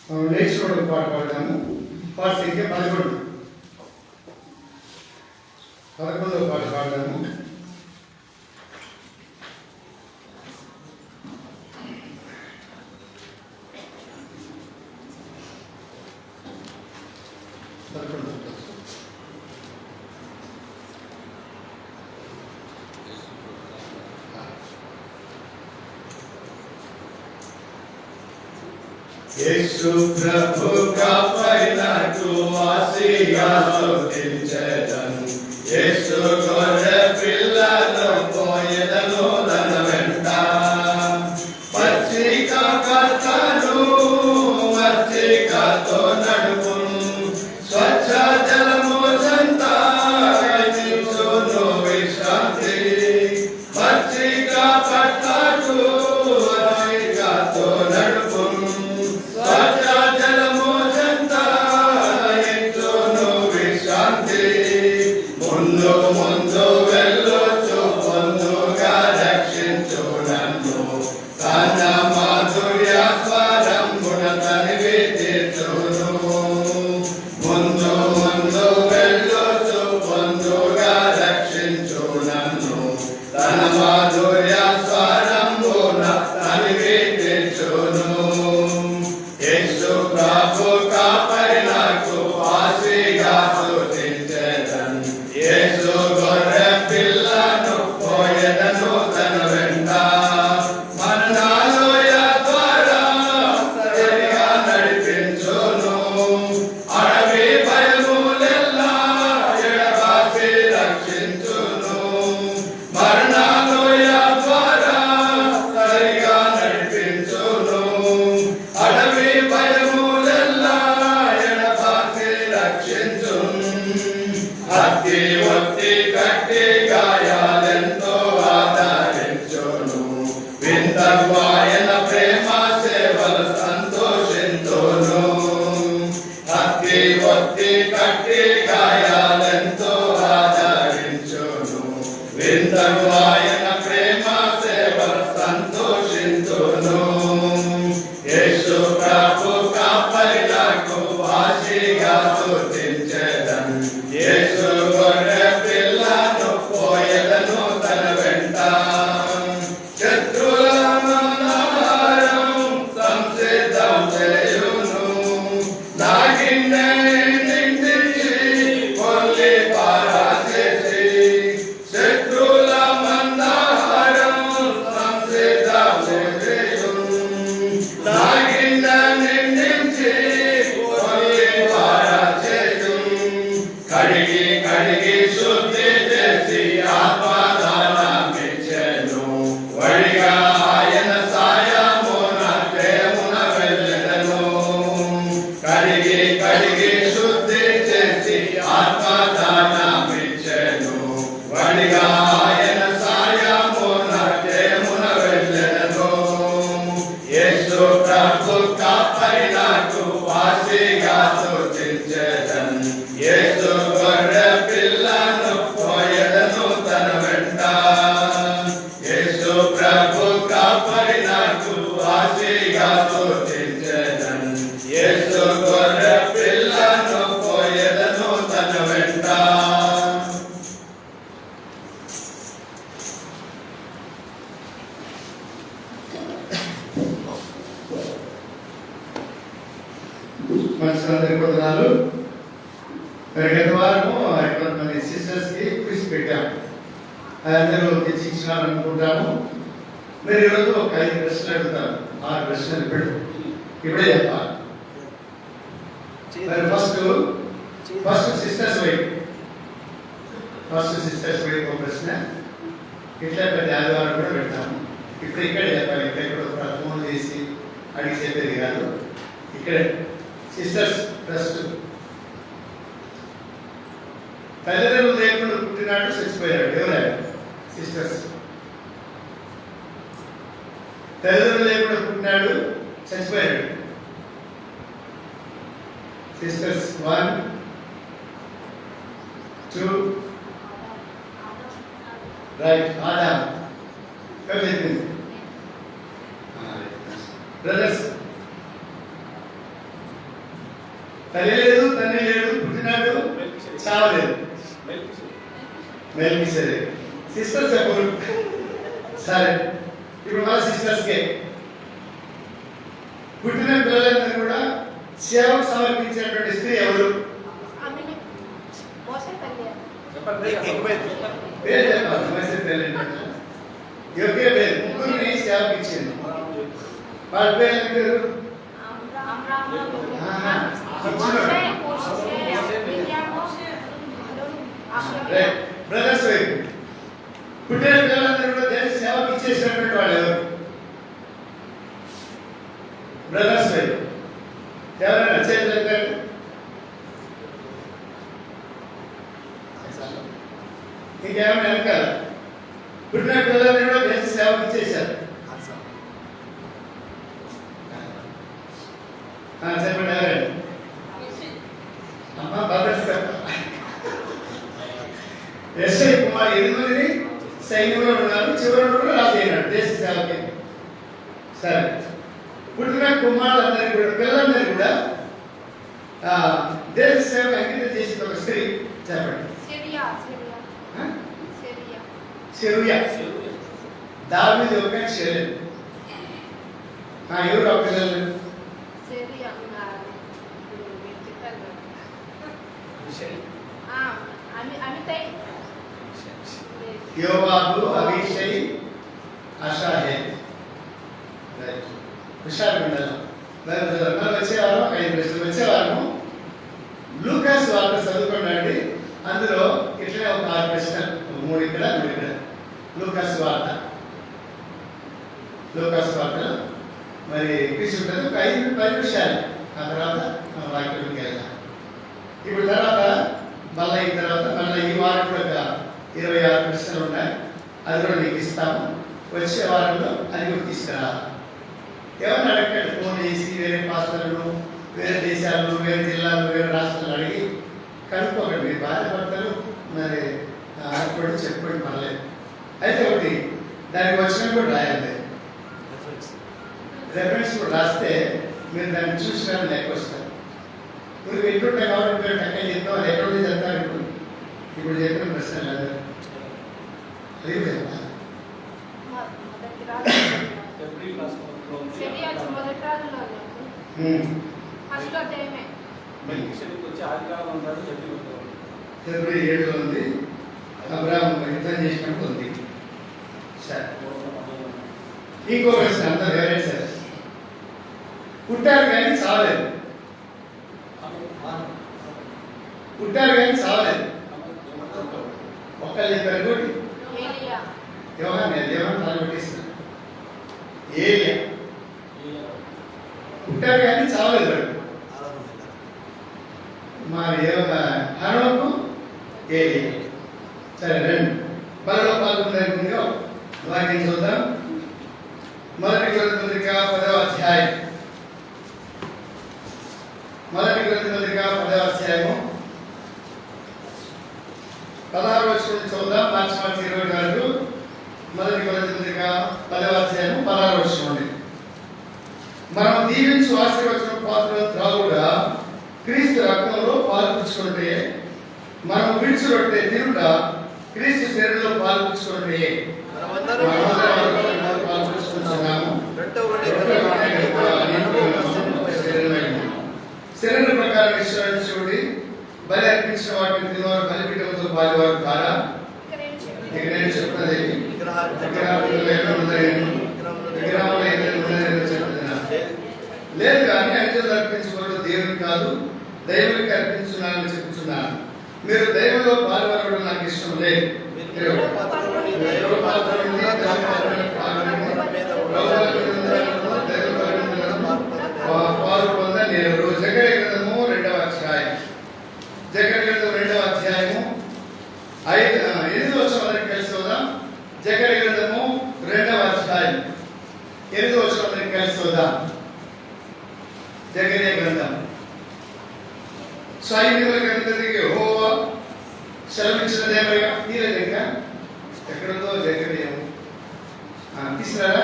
లేచినోడు పాట పాడతాము. పాట ఇంకా 11వ పాట పాడతాము. यीशु प्रभु का पहनाको आसिया स्तुतिंచెదన్ యేసు గొర్రె పిల్లను పోయెదను తన వెంట పచ్చిక కర్తను మచ్చికతో నడుపును స్వచ్ఛ జలము చెంత నిల్చును విశ్రాంతి పచ్చిక పట్టకు మచ్చికతో నడుపును ముందు వెళ్ళొచ్చు పొందుగా రక్షించు నన్ను తన మాధుర్య స్వరమున తనివి తీర్చును ముందు వెళ్ళొచ్చు పొందుగా రక్షించు నన్ను తన మాధుర్య స్వరమున తనివి తీర్చును యేసు ప్రభు కాపరి నాకు ఆశగా స్తుతించెదన్ యేసు గొర్రె పిల్లను పోయెదను తన వెంట మరణాలోయ ద్వారా సరిగా నడిపించును అడవి భయములెల్లా ఎడబాసి రక్షించును మరణాలోయ ద్వారా సరిగా నడిపించును అడవి భయములెల్లా ఎడబాసి రక్షించును అతి ఒత్తి కట్టి గాయాలెంతో ఆదరించును వింతకు ఆయన ప్రేమ సేవలు సంతోషించును అతి ఒత్తి కట్టి గాయాలెంతో ఆదరించును వింతకు ఆయన ప్రేమ సేవలు సంతోషించును యేసు ప్రభు కాపరి నాకు ఆశగా స్తుతించెదన్ యేసు గొర్రె పిల్లను పోయెదను తన వెంట శత్రుల ఆహారం సంసిద్ధం చేయును నా గిన్నె నిండించి కొల్లి పారచేసి శత్రుల మందాహారం సంసిద్ధం చేయును నా గిన్నె నిండించి కొల్లి పారచేయును కడిగి శుద్ధి చేసి ఆత్మదానమిచ్చెను వడిగా ఆయన సాయమున ప్రేమున వెళ్ళెదను కడిగి శుద్ధి చేసి ఆత్మదానమిచ్చెను వడిగా ఆయన సాయమున ప్రేమున వెళ్ళెదను యేసు ప్రభు కాపరి నాకు ఆశగా స్తుతించెదన్ యేసు గొర్రె పిల్లను పోయెదను తన వెంట యేసు ప్రభు కాపరి నాకు ఆశగా స్తుతించెదన్ యేసు గొర్రె పిల్లను పోయెదను తన వెంట మనసులందరికీ వందనాలు. గత వారము కొంతమంది సిస్టర్స్కి క్విజ్ పెట్టాము. అందరూ తెచ్చిచ్చినారు అనుకుంటాము. మీరు ఈరోజు ఒక 5 ప్రశ్నలు అడుగుతారు. 6 ప్రశ్నలు ఇప్పుడే చెప్పాలి. ఫస్ట్ సిస్టర్స్ వైపు ఒక ప్రశ్న ఇట్లా ప్రతి ఆదివారం కూడా పెడతాము. ఇప్పుడు ఇక్కడే చెప్పాలి. ఇక్కడ ఫోన్ చేసి అడిగి చెప్పేది కాదు. ఇక్కడే సిస్టర్స్ ఫస్ట్ తల్లిదండ్రులు లేకుండా పుట్టినాడు చచ్చిపోయాడు. ఎవరైనా సిస్టర్స్ తల్లిదండ్రులు లేకుండా పుట్టినాడు చచ్చిపోయాడు. Sisters 1 2 right. ఆదాం చెప్పింది. బ్రదర్స్ తల్లి లేదు, తండ్రి లేడు, పుట్టినాడు, చావలేదు. మెల్కిసెదె. సిస్టర్స్ ఎవరు? సరే, ఇప్పుడు మన సిస్టర్స్కే పుట్టిన పిల్లలందరూ కూడా సేవకు సమర్పించేటువంటి స్త్రీ ఎవరు? పేరు చెప్పాలి. మోసే తల్లి ఒకే పేరు, ముగ్గురిని సేవకు ఇచ్చింది. వాళ్ళ పేరు ఏం పేరు? బ్రదర్స్ వైపు పుట్టిన పిల్లలందరూ కూడా దేశ సేవకు ఇచ్చేసినటువంటి వాళ్ళు ఎవరు? బ్రదర్స్ వైపు ఎవరైనా చేతులు ఇంకేమైనా వెనకాల పుట్టిన పిల్లలందరూ కూడా దేశ సేవకు ఇచ్చేశారు. చెప్పండి ఎవరండి? అమ్మ బ్రదర్స్ ఎస్ఐ కుమార్ 8 మందిని సైన్యంలో ఉన్నారు. చివరిలో కూడా రాజు అయినాడు దేశ సేవకి. సరే, పుట్టిన కుమారులందరికీ కూడా పిల్లలందరికీ కూడా దేశ సేవకు అంకితం చేసిన ఒక స్త్రీ చెప్పండి. సెరూయా. దావీదు యొక్క చెల్లెలు. ఎవరు ఆ పిల్లలు? యోవాబు, అబీషై, అషాహేల్. హుషారు ఉండాలి. మనం వచ్చేవారం 5 ప్రశ్నలు వచ్చేవారము. లూకాస్ వార్త చదువుకోండి. అందులో ఇట్లనే ఒక 6 ప్రశ్నలు, 3 ఇక్కడ 3 ఇక్కడ. లూకాస్ వార్తలో మరి పిచ్చి ఉంటుంది. ఒక 5-10 నిమిషాలు. ఆ తర్వాత వాక్యంలోకి వెళ్దాం. ఇప్పుడు తర్వాత మళ్ళీ ఈ తర్వాత మళ్ళీ ఈ వారం కూడా 26 ప్రశ్నలు ఉన్నాయి. అది కూడా మీకు ఇస్తాము. వచ్చే వారంలో అది కూడా తీసుకురా. ఎవరిని అడగండి, ఫోన్ చేసి వేరే పాస్టర్లను, వేరే దేశాలను, వేరే జిల్లాలు, వేరే రాష్ట్రాలు అడిగి కనుక్కోకండి. మీరు బాధపడతారు, మరి అనుకోండి, చెప్పుకోండి, పర్లేదు. అయితే ఒకటి దానికి వచ్చినట్టు కూడా రాయాలి. రెఫరెన్స్ కూడా రాస్తే మీరు దాన్ని చూసినా లెక్క వస్తారు. మీరు వింటుంటే కాబట్టి మీరు టక్కని చెప్తాం, అది ఎక్కడ ఉంది చెప్తారు. ఇప్పుడు చెప్పిన ప్రశ్న లేదు. అది చెప్తాను. ఫిబ్రవరి 7 ఉంది. అబ్రాహాము యుద్ధం చేసినప్పుడు ఉంది. సరే, ఇంకో ప్రశ్న అందరూ ఎవరైనా సరే పుట్టారు కానీ చావలేదు. పుట్టారు కానీ చావలేదు. ఒక్కళ్ళు చెప్పారు. ఇంకోటి దేవాన్ని తలపెట్టిస్తున్నారు. ఏలియా పుట్టారు కానీ చావలేదు. మరి హనోకు, ఏలియా. సరే, రండి. బలలో పాల్గొనడానికి ముందుగా వాక్యం చూద్దాం. మొదటి కొరింథీ పత్రిక 10వ అధ్యాయం. మొదటి కొరింథీ పత్రిక 10వ అధ్యాయము 16వ వచనం చూద్దాం. మార్చి 20 వరకు. మొదటి కొరింథీ పత్రిక 10వ అధ్యాయము 16వ వచనం ఉంది. మనం దీవించు ఆశీర్వచనం పాత్రలు త్రాగుగా క్రీస్తు రక్తంలో పాల్పుచ్చుకుంటే, మనం విడిచి రొట్టె తినుట క్రీస్తు శరీరంలో పాల్పుచ్చుకుంటే శరీర ప్రకారం విశ్రాంతి బలి అర్పించిన వాటిని తినవారు బలిపీఠంతో పాల్వారు ద్వారా నేను చెప్పినది లేదు కానీ అన్యులు అర్పించుకోవడం దేవుని కాదు, దైవునికి అర్పించున్నానని చెప్తున్నాను. మీరు దైవంలో పాల్గొనడం నాకు ఇష్టం లేదు. వారు పొందలేరు. జకర్యా గ్రంథము 2వ అధ్యాయం. జకర్యా గ్రంథం 2వ అధ్యాయము 8వ వచనం వరకు కలిసి చూద్దాం. జకర్యా గ్రంథము 2వ అధ్యాయం 8వ వచనం వరకు కలిసి చూద్దాం. జకర్యా గ్రంథం. సైన్యములకు అధిపతికి యెహోవా సెలవిచ్చినదేమనగా, తీరలేక ఎక్కడుందో జకర్యా తీసుకురారా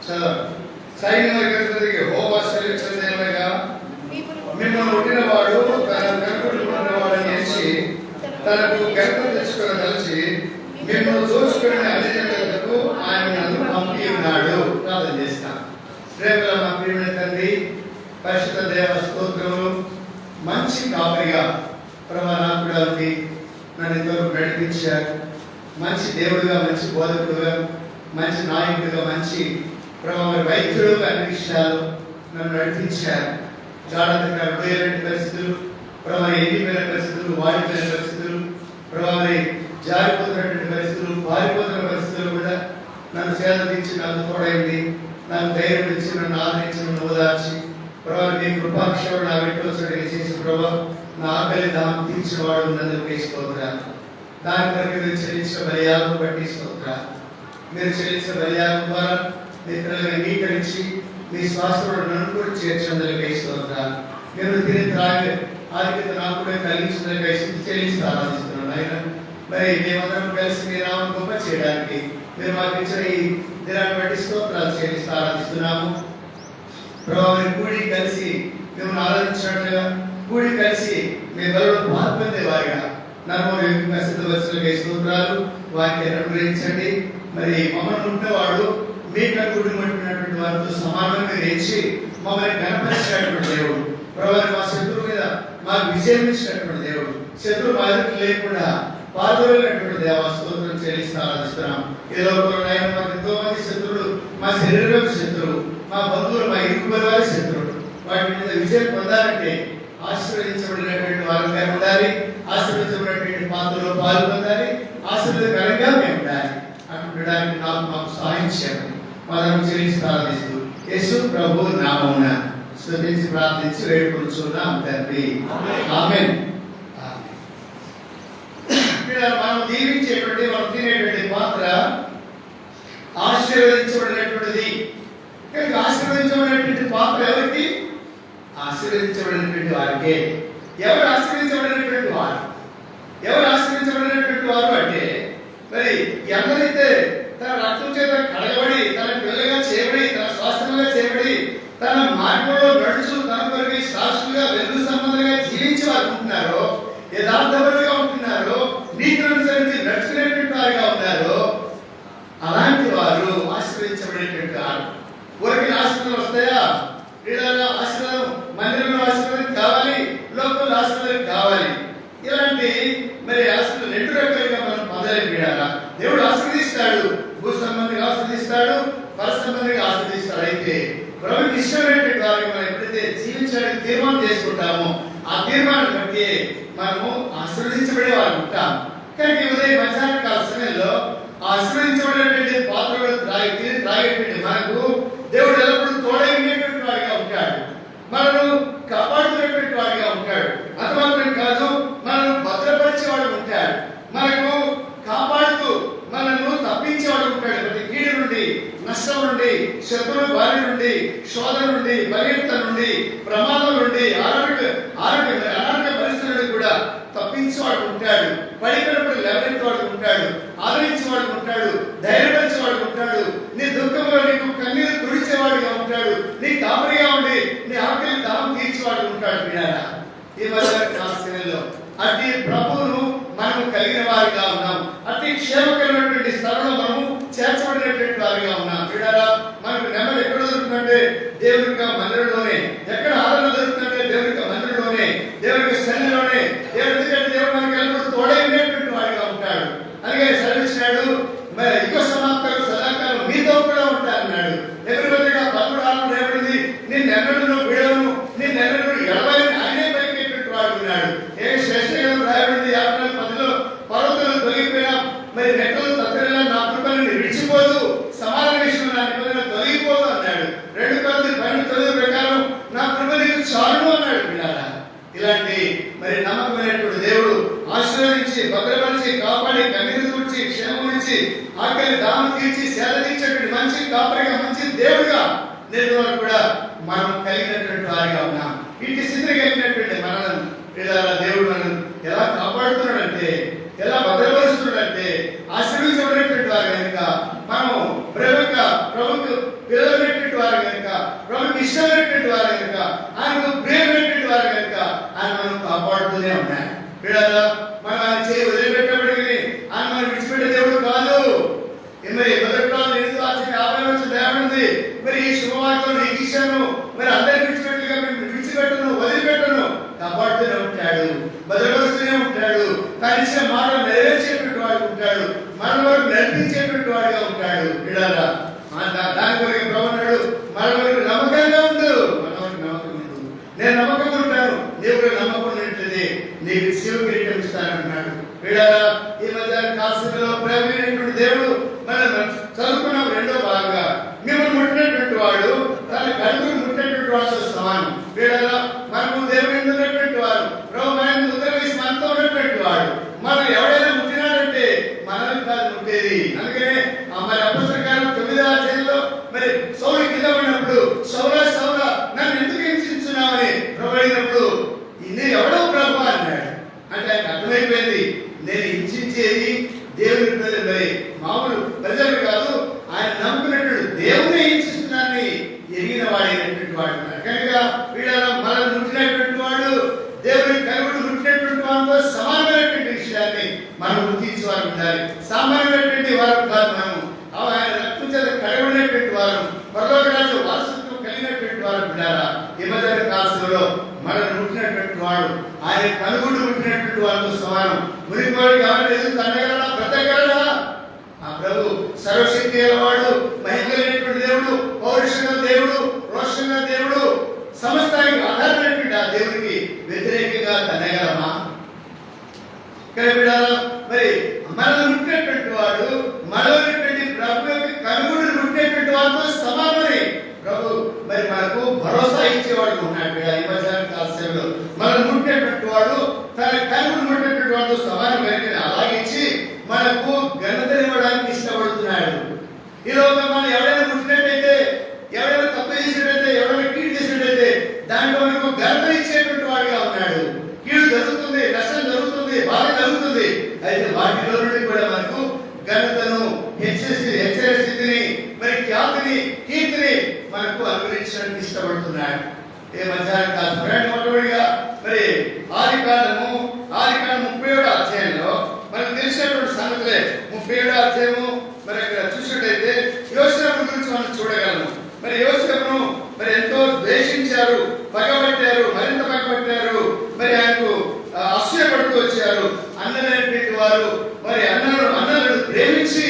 చదవ. సైన్యములకు అధిపతికి యెహోవా సెలవిచ్చినదేమనగా, మిమ్మల్ని పుట్టినవాడు తన కనుకుడు ఉన్నవాడని చేసి తనకు గర్భం తెచ్చుకోదలిచి మిమ్మల్ని చూసుకుని అన్ని జగత్తుకు ఆయన నన్ను పంపి ఉన్నాడు. ప్రార్థన చేస్తాం. రేపుల మా ప్రియమైన తండ్రి, పరిశుద్ధ దేవ స్తోత్రములు. మంచి కాపరిగా ప్రమాణాకుడానికి నన్ను ఇంతవరకు నడిపించారు. మంచి దేవుడిగా, మంచి బోధకుడుగా, మంచి నాయకుడిగా, మంచి వైద్యుడుగా అన్ని విషయాలు నన్ను నడిపించారు. జాగ్రత్తగా హృదయలాంటి పరిస్థితులు, ఎండిపోయిన పరిస్థితులు, వాడిపోయిన పరిస్థితులు, జారిపోతున్నటువంటి పరిస్థితులు, పారిపోతున్న పరిస్థితులు కూడా నన్ను చేదరించి నాకు తోడైంది. నాకు ధైర్యం ఇచ్చి, నన్ను ఆదరించి, నన్ను ఓదార్చి మీ కృపాక్షేమ నా వెంటనే చేసి నా ఆకలి దాన్ని తీర్చిన వాడు నన్ను వేసుకోవద్దు. దాని కొరకు మీరు చెల్లించిన బలియాగం బట్టి స్తోత్రాలు. మీరు చెల్లించిన బలియాగం ద్వారా మీ పిల్లల్ని అంగీకరించి మీ శ్వాసంలో నన్ను కూడా చేర్చినందుకు స్తోత్రాలు. మీరు తిని త్రాగి ఆధిక్యత నాకు కూడా కలిగించినందుకు స్తుతి చెల్లిస్తూ ఆరాధిస్తున్నాను. ఆయన మరి మేమందరం కలిసి మీ నామం గొప్ప చేయడానికి మీరు మాకు ఇచ్చిన ఈ దినాన్ని బట్టి స్తోత్రాలు చెల్లిస్తూ ఆరాధిస్తున్నాము. ప్రభావం కూడి కలిసి మిమ్మల్ని ఆరాధించినట్లుగా, కూడి కలిసి మీ బలలో పాల్పొందే వారిగా నమ్మకం సిద్ధవలసిన స్తోత్రాలు. వాక్యాన్ని అనుగ్రహించండి. మరి మమ్మల్ని ఉంటేవాడు మీ కనుగుడు పట్టినటువంటి వారితో సమానంగా ఎంచి మమ్మల్ని కనపరిచినటువంటి దేవుడు. ప్రభావం మా శత్రువు మీద మాకు విజయం ఇచ్చినటువంటి దేవుడు. శత్రువు మా ఎదురు లేకుండా పాల్గొనటువంటి దేవ స్తోత్రం చెల్లిస్తూ ఆరాధిస్తున్నాం. ఈ లోకంలో మాకు ఎంతో మంది శత్రువులు, మా శరీరం శత్రువు, మా బంధువులు, మా ఇరుగు వారి శత్రువులు. వాటి మీద విజయం పొందాలంటే ఆశీర్వదించబడినటువంటి వారంగా ఉండాలి. ఆశీర్వదించబడినటువంటి పాత్రలో పాల్గొందాలి. ఆశీర్వదకరంగా మేము ఉండాలి. అటువంటి మాకు సహాయం చేయాలి. మనం చెల్లిస్తూ ఆరాధిస్తూ యేసు ప్రభు నామమున స్తుతించి ప్రార్థించి వేడుకొనుచున్నాం తండ్రి. ఆమేన్. మనం దీవించేటువంటి, మనం తినేటువంటి పాత్ర ఆశీర్వదించబడినటువంటిది. కనుక ఆశీర్వదించబడినటువంటి పాత్ర ఎవరికి? ఆశీర్వదించబడినటువంటి వారికే. ఎవరు ఆశీర్వదించబడినటువంటి వారు? ఎవరు ఆశీర్వదించబడినటువంటి వారు అంటే మరి ఎవరైతే తన రక్తం చేత కడగబడి, తన పిల్లగా చేయబడి, తన స్వాస్థ్యంగా చేయబడి, తన మార్గంలో నడుచు, తన కొరకు శాశ్వతంగా వెలుగు సంబంధంగా జీవించి వారు ఉంటున్నారో, యథార్థపరులుగా ఉంటున్నారో, నీతిని అనుసరించి నడుచుకునేటువంటి వారుగా ఉన్నారో, అలాంటి వారు ఆశీర్వదించబడేటువంటి వారు. ఊరికి ఆశీర్వాదాలు వస్తాయా? క్రీడలో ఆశీర్వాదం, మందిరంలో ఆశీర్వాదం కావాలి, లోకంలో ఆశీర్వాదం కావాలి. ఇలాంటి మరి ఆశీర్వాదం రెండు రకాలుగా మనం పొందలేం. దేవుడు ఆశీర్వదిస్తాడు, భూ సంబంధిగా ఆశీర్వదిస్తాడు, పర సంబంధిగా ఆశీర్వదిస్తాడు. అయితే ప్రభుకి ఇష్టమైనటువంటి వారికి మనం ఎప్పుడైతే జీవించడానికి తీర్మానం చేసుకుంటామో ఆ తీర్మానం బట్టి మనము ఆశీర్వదించబడే వారు ఉంటాం. కానీ ఉదయం మధ్యాహ్న కాల సమయంలో ఆశీర్వదించబడేటువంటి పాత్రలు త్రాగేటువంటి మనకు దేవుడు ఎల్లప్పుడూ తోడై ఉండేటువంటి వాడిగా ఉంటాడు. మనను కాపాడుతున్నటువంటి వాడిగా ఉంటాడు. అది మాత్రం కాదు, మనను భద్రపరిచేవాడు ఉంటాడు. మనకు కాపాడుతూ మనను తప్పించేవాడు ఉంటాడు. ప్రతి కీడు నుండి, నష్టం నుండి, శత్రువు బారి నుండి, శోధన నుండి, బలహీనత నుండి, ప్రమాదం నుండి, అనారోగ్య పరిస్థితుల నుండి కూడా తప్పించేవాడు ఉంటాడు. పడిపోయినప్పుడు లేవనెత్తేవాడు ఉంటాడు, ఆదరించేవాడు ఉంటాడు, ధైర్యపరిచేవాడు ఉంటాడు. నీ దుఃఖంలో నీకు కన్నీరు తుడిచేవాడుగా ఉంటాడు. నీ కాపరిగా ఉండి నీ ఆకలి దాహం తీర్చేవాడు ఉంటాడు. వినారా, ఈ మధ్యలో అట్టి ప్రభువును మనము కలిగిన వారిగా ఉన్నాం. అట్టి క్షేమకరమైనటువంటి స్థలంలో మనము చేర్చబడినటువంటి వారిగా ఉన్నాం. వినారా, మనకు నెమ్మది ఎక్కడ దొరుకుతుందంటే దేవుని మందిరంలోనే. ఎక్కడ ఆదరణ దొరుకుతుందంటే దేవుని మందిరంలోనే, దేవుని సన్నిధిలోనే. ఎందుకంటే దేవుడు మనకి ఎల్లప్పుడూ తోడై ఉండేటువంటి వాడిగా ఉంటాడు. అలాగే సెలవిచ్చినాడు, మరి యుగ సమాప్తకు సదాకాలం మీతో కూడా ఉంటానన్నాడు. ఎవరి మధ్యగా 13 రేపడింది, నిన్నెన్నడూ విడవను, నిన్నెన్నడూ ఎడవని ఆయనే పలికేటువంటి వాడు ఉన్నాడు. ఏ శ్రేష్ఠంగా రాయబడింది 54:10 పర్వతాలు తొలగిపోయినా మరి నెట్టలు తత్తరిలా నా కృపను విడిచిపోదు, సమాధాన విషయం నా నిబంధన తొలగిపోదు అన్నాడు. 2 కొరింథీయుల 12:9 ప్రకారం నా కృప నీకు చాలును అన్నాడు. పిల్లారా, ఇలాంటి మరి నమ్మకమైనటువంటి దేవుడు ఆశీర్వదించి, భద్రపరిచి, కాపాడి, కన్నీరు తుడిచి, క్షేమం ఇచ్చి, ఆకలి దాహం తీర్చి, సేద తీర్చేటువంటి మంచి కాపరిగా, మంచి దేవుడుగా నేటి వరకు కూడా మనం కలిగినటువంటి వారిగా ఉన్నాం. వీటి స్థితి కలిగినటువంటి మనలను పిల్లల దేవుడు మనం ఎలా కాపాడుతున్నాడంటే, ఎలా భద్రపరుస్తున్నాడంటే, ఆశీర్వదించబడినటువంటి వారు కనుక మనం ప్రభుకు పిల్లలైనటువంటి వారు కనుక, ప్రభుకి ఇష్టమైనటువంటి వారు కనుక, ఆయనకు ప్రియమైనటువంటి వారు మరి మొదట్లో 8:50 వచ్చి రాబడింది. మరి ఈ శుభవార్తను నీకు ఇచ్చాను, మరి అందరికీ విడిచిపెట్టుగా విడిచిపెట్టను, వదిలిపెట్టను, కాపాడుతూనే ఉంటాడు, భద్రపరుస్తూనే ఉంటాడు, తను ఇచ్చిన మాట నెరవేర్చేటువంటి వాడు ఉంటాడు, మన వరకు నడిపించేటువంటి వాడుగా ఉంటాడు. విడారా దాని కొరకు ప్రభు అన్నాడు, మన వరకు నమ్మకంగా ఉండు, మన వరకు నమ్మకం ఉండు, నేను నమ్మకం ఉంటాను, నీవు కూడా నమ్మకం ఉన్నట్లయితే నీకు శివ కిరీటం ఇస్తానంటున్నాడు. విడారా ఈ మధ్య కాశీలో ప్రేమైనటువంటి దేవుడు మనం చదువుకున్న రెండో భాగంగా మిమ్మల్ని ముట్టినటువంటి వాడు తన కడుగును ముట్టినటువంటి వాడితో సమానం. వీళ్ళ మనము దేవుని ఉన్నటువంటి వారు, ప్రభు మన ఉత్తర వయసు మనతో ఉన్నటువంటి వాడు. మనం ఎవరైనా ముట్టినాడంటే మనల్ని కాదు ముట్టేది. అందుకనే మరి అపొస్తలుల కార్యం 9వ అధ్యాయంలో మరి సౌలు కింద పడినప్పుడు సౌలా సౌలా నన్ను ఎందుకు హింసించున్నావని ప్రభు అడిగినప్పుడు నేను ఎవడో ప్రభు అన్నాడు. అంటే ఆయనకు అర్థమైపోయింది, నేను హింసించేది దేవుని ప్రజలు, మరి మామూలు ప్రజలు కాదు, ఆయన నమ్ముకున్నటువంటి దేవుని హింసిస్తున్నాన్ని ఎరిగిన వాడైనటువంటి వాడు. కనుక వీళ్ళ మనల్ని ముట్టినటువంటి వాడు దేవుని కలుగుడు ముట్టినటువంటి వాడితో సమానమైనటువంటి విషయాన్ని మనం గుర్తించేవారు ఉండాలి. సామాన్యమైనటువంటి వారు కాదు, మనము ఆయన రక్తం చేత కడగబడినటువంటి వారు, పరలోక రాజ్య వారసత్వం కలిగినటువంటి వారు ఉండాలా. ఈ మధ్య కాలంలో మనల్ని ముట్టినటువంటి వాడు ఆయన కలుగుడు ముట్టినటువంటి వాడితో సమానం. మునిగివాడు కావాలి, ఎదురు తండగలడా, బ్రతకగలడా? ఆ ప్రభు సర్వశక్తి గలవాడు, మహిమగలిగినటువంటి దేవుడు, పౌరుషంగా దేవుడు, రోషంగా దేవుడు, సమస్తానికి ఆధారమైనటువంటి ఆ దేవునికి వ్యతిరేకంగా తనగలమా? మరి మనల్ని ముట్టినటువంటి వాడు మనలోని ప్రభు యొక్క కనుగుడు ముట్టినటువంటి వాడితో సమానమని ప్రభు మరి మనకు భరోసా ఇచ్చేవాడు ఉన్నాడు. ఈ మధ్యాహ్న మనం ముట్టినటువంటి వాడు తన కనుగుడు ముట్టినటువంటి వాడితో సమానమైన అలాగే ఇచ్చి మనకు ఘనతనివ్వడానికి ఇష్టపడుతున్నాడు. ఈ లోపల మనం ఎవరైనా ముట్టినట్టయితే, ఎవరైనా తప్పు చేసినట్టయితే, ఎవరైనా కీడు చేసినట్టయితే దాంట్లో మనకు ఘనత ఇచ్చేటువంటి వాడిగా ఉన్నాడు. కీడు జరుగుతుంది, నష్టం జరుగుతుంది, బాధ జరుగుతుంది, అయితే వాటిలో నుండి కూడా మనకు ఘనతను, హెచ్చరిక స్థితిని, మరి ఖ్యాతిని, కీర్తిని మనకు అనుగ్రహించడానికి ఇష్టపడుతున్నాడు. ఏ మధ్యాహ్నం కాదు మొట్టమొదటిగా మరి ఆదికాండము 37వ అధ్యాయంలో మనకు తెలిసినటువంటి సంగతులే. 37వ అధ్యాయము మరి ఇక్కడ చూసినట్టయితే యోసేపు గురించి మనం చూడగలము. మరి యోసేపును మరి ఎంతో ద్వేషించారు, పగబట్టారు, మరింత పగబట్టారు, మరి ఆయనకు అసూయపడుతూ వచ్చారు. అన్నలైనటువంటి వారు మరి అన్నలను ప్రేమించి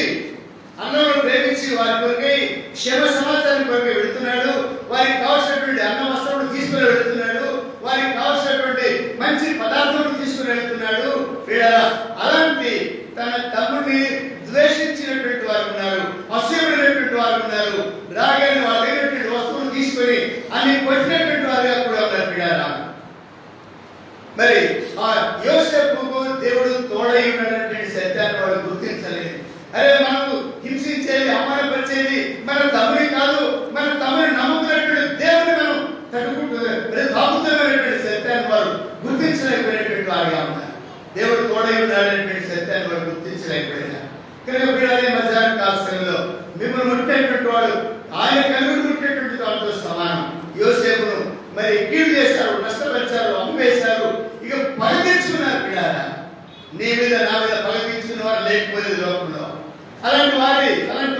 వారి కొరకై క్షేమ సమాచారం కొరకై వెళుతున్నాడు. వారికి కావాల్సినటువంటి అన్న వస్త్రములు తీసుకుని వెళుతున్నాడు, వారికి కావాల్సినటువంటి మంచి పదార్థాలు తీసుకుని వెళుతున్నాడు. అలాంటి తన తమ్ముడిని ద్వేషించినటువంటి వారు ఉన్నారు, అసూయపడినటువంటి వారు ఉన్నారు. రాగానే వాళ్ళ దగ్గర వస్తువులు తీసుకొని అన్ని కొట్టినటువంటి వారుగా కూడా ఉన్నారు. పిడారా మరి ఆ యోసేపుకు దేవుడు తోడై ఉన్నటువంటి సత్యాన్ని వాడు గుర్తించలేదు. అరే మనము హింసించేది, అవమానపరిచేది మన తమ్ముడి కాదు, మన తమ్ముడిని నమ్ముకున్నటువంటి దేవుని మనం తట్టుకుంటున్నటువంటి సత్యాన్ని వారు గుర్తించలేకపోయినటువంటి వారిగా ఉన్నారు. దేవుడు తోడై ఉన్నాడనేటువంటి సత్యాన్ని వారు గుర్తించలేకపోయినారు. కనుక వీళ్ళని మధ్యాహ్న కాలంలో మిమ్మల్ని ముట్టినటువంటి వాడు ఆయన కలుగుడు ముట్టినటువంటి వాడితో సమానం. యోసేపును మరి కీడు చేశారు, నష్టపరిచారు, అమ్మివేశారు, ఇక పగ తీర్చుకున్నారు. వీళ్ళారా నీ మీద నా మీద పగ తీర్చుకున్న వారు లేకపోలేదు లోకంలో. అలాంటి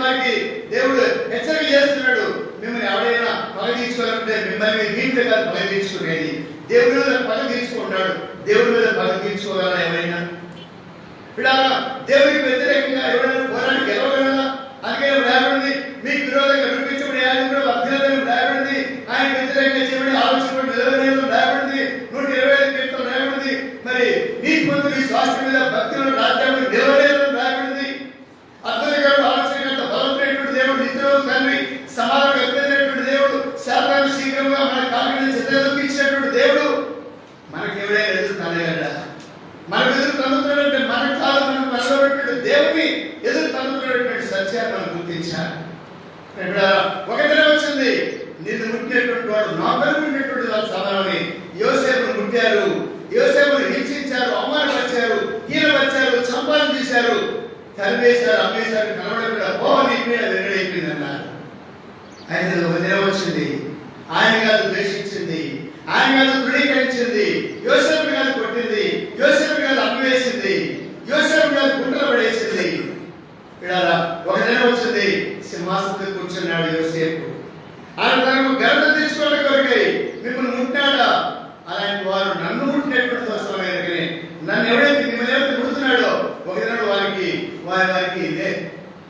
వారికి దేవుడు హెచ్చరిక చేస్తున్నాడు. మిమ్మల్ని ఎవరైనా పగ తీర్చుకోవాలంటే మిమ్మల్ని దీంట్లో కాదు పగ తీర్చుకునేది, దేవుడి మీద పగ తీర్చుకుంటాడు. దేవుడి మీద పగ తీర్చుకోగలరా ఎవరైనా? పిడారా దేవుడికి వ్యతిరేకంగా ఎవరైనా పోరాడి గెలవగలరా? అందుకే రాబడింది, మీకు విరోధంగా వినిపించబడి యాజకుడు అభ్యర్థులు రాబడింది, ఆయన వ్యతిరేకంగా చేయబడి ఆలోచించబడి నిలవలేదు రాబడింది, 125 కీర్తనలు రాబడింది. మరి నీతి మంత్రులు స్వాస్థ్యం మీద భక్తులు రాజ్యాన్ని నిలవలేదు రాబడింది. అద్భుతంగా ఆలోచన బలమైనటువంటి దేవుడు, నిత్యుడు తండ్రి, సమాధానం ఎప్పుడైనటువంటి దేవుడు, శాతాన్ని శీఘ్రంగా మన కాళ్ళని చెత్తెక్కించినటువంటి దేవుడు మనకి ఎవరైనా ఎదురు తనగలడా? మనకు ఎదురు తన్నుతున్నటువంటి మన కాదు, మనం మనలోటువంటి దేవుని ఎదురు తన్నుతున్నటువంటి సత్యాన్ని మనం గుర్తించాలి. ఒకటే వచ్చింది, నిన్ను ముట్టినటువంటి వాడు నా కలుగున్నటువంటి వాడు సమానమని. యోసేపును ముట్టారు, యోసేపును హింసించారు, అవమానపరిచారు, హీనపరిచారు, సంపాదన చేశారు, తరివేశారు, అమ్మేశారు, కనబడకుండా నీ మీద వెంగడైపోయింది అన్నారు. అయితే ఒకటే వచ్చింది, ఆయన కాదు ద్వేషించింది, ఆయన కాదు తృణీకరించింది, యోసేపు కాదు కొట్టింది, యోసేపు కాదు అమ్మివేసింది, యోసేపు కాదు గుంటలు పడేసింది. ఒక దినం వచ్చింది, సింహాసనం కూర్చున్నాడు యోసేపు. ఆయన తనకు ఘనత తెచ్చుకోవడం కొరకై మిమ్మల్ని ముట్టాడా? అలాంటి వారు నన్ను ముట్టినటువంటి అవసరమైన నన్ను ఎవరైతే మిమ్మల్ని ఎవరైతే ముడుతున్నాడో ఒక దినం వారికి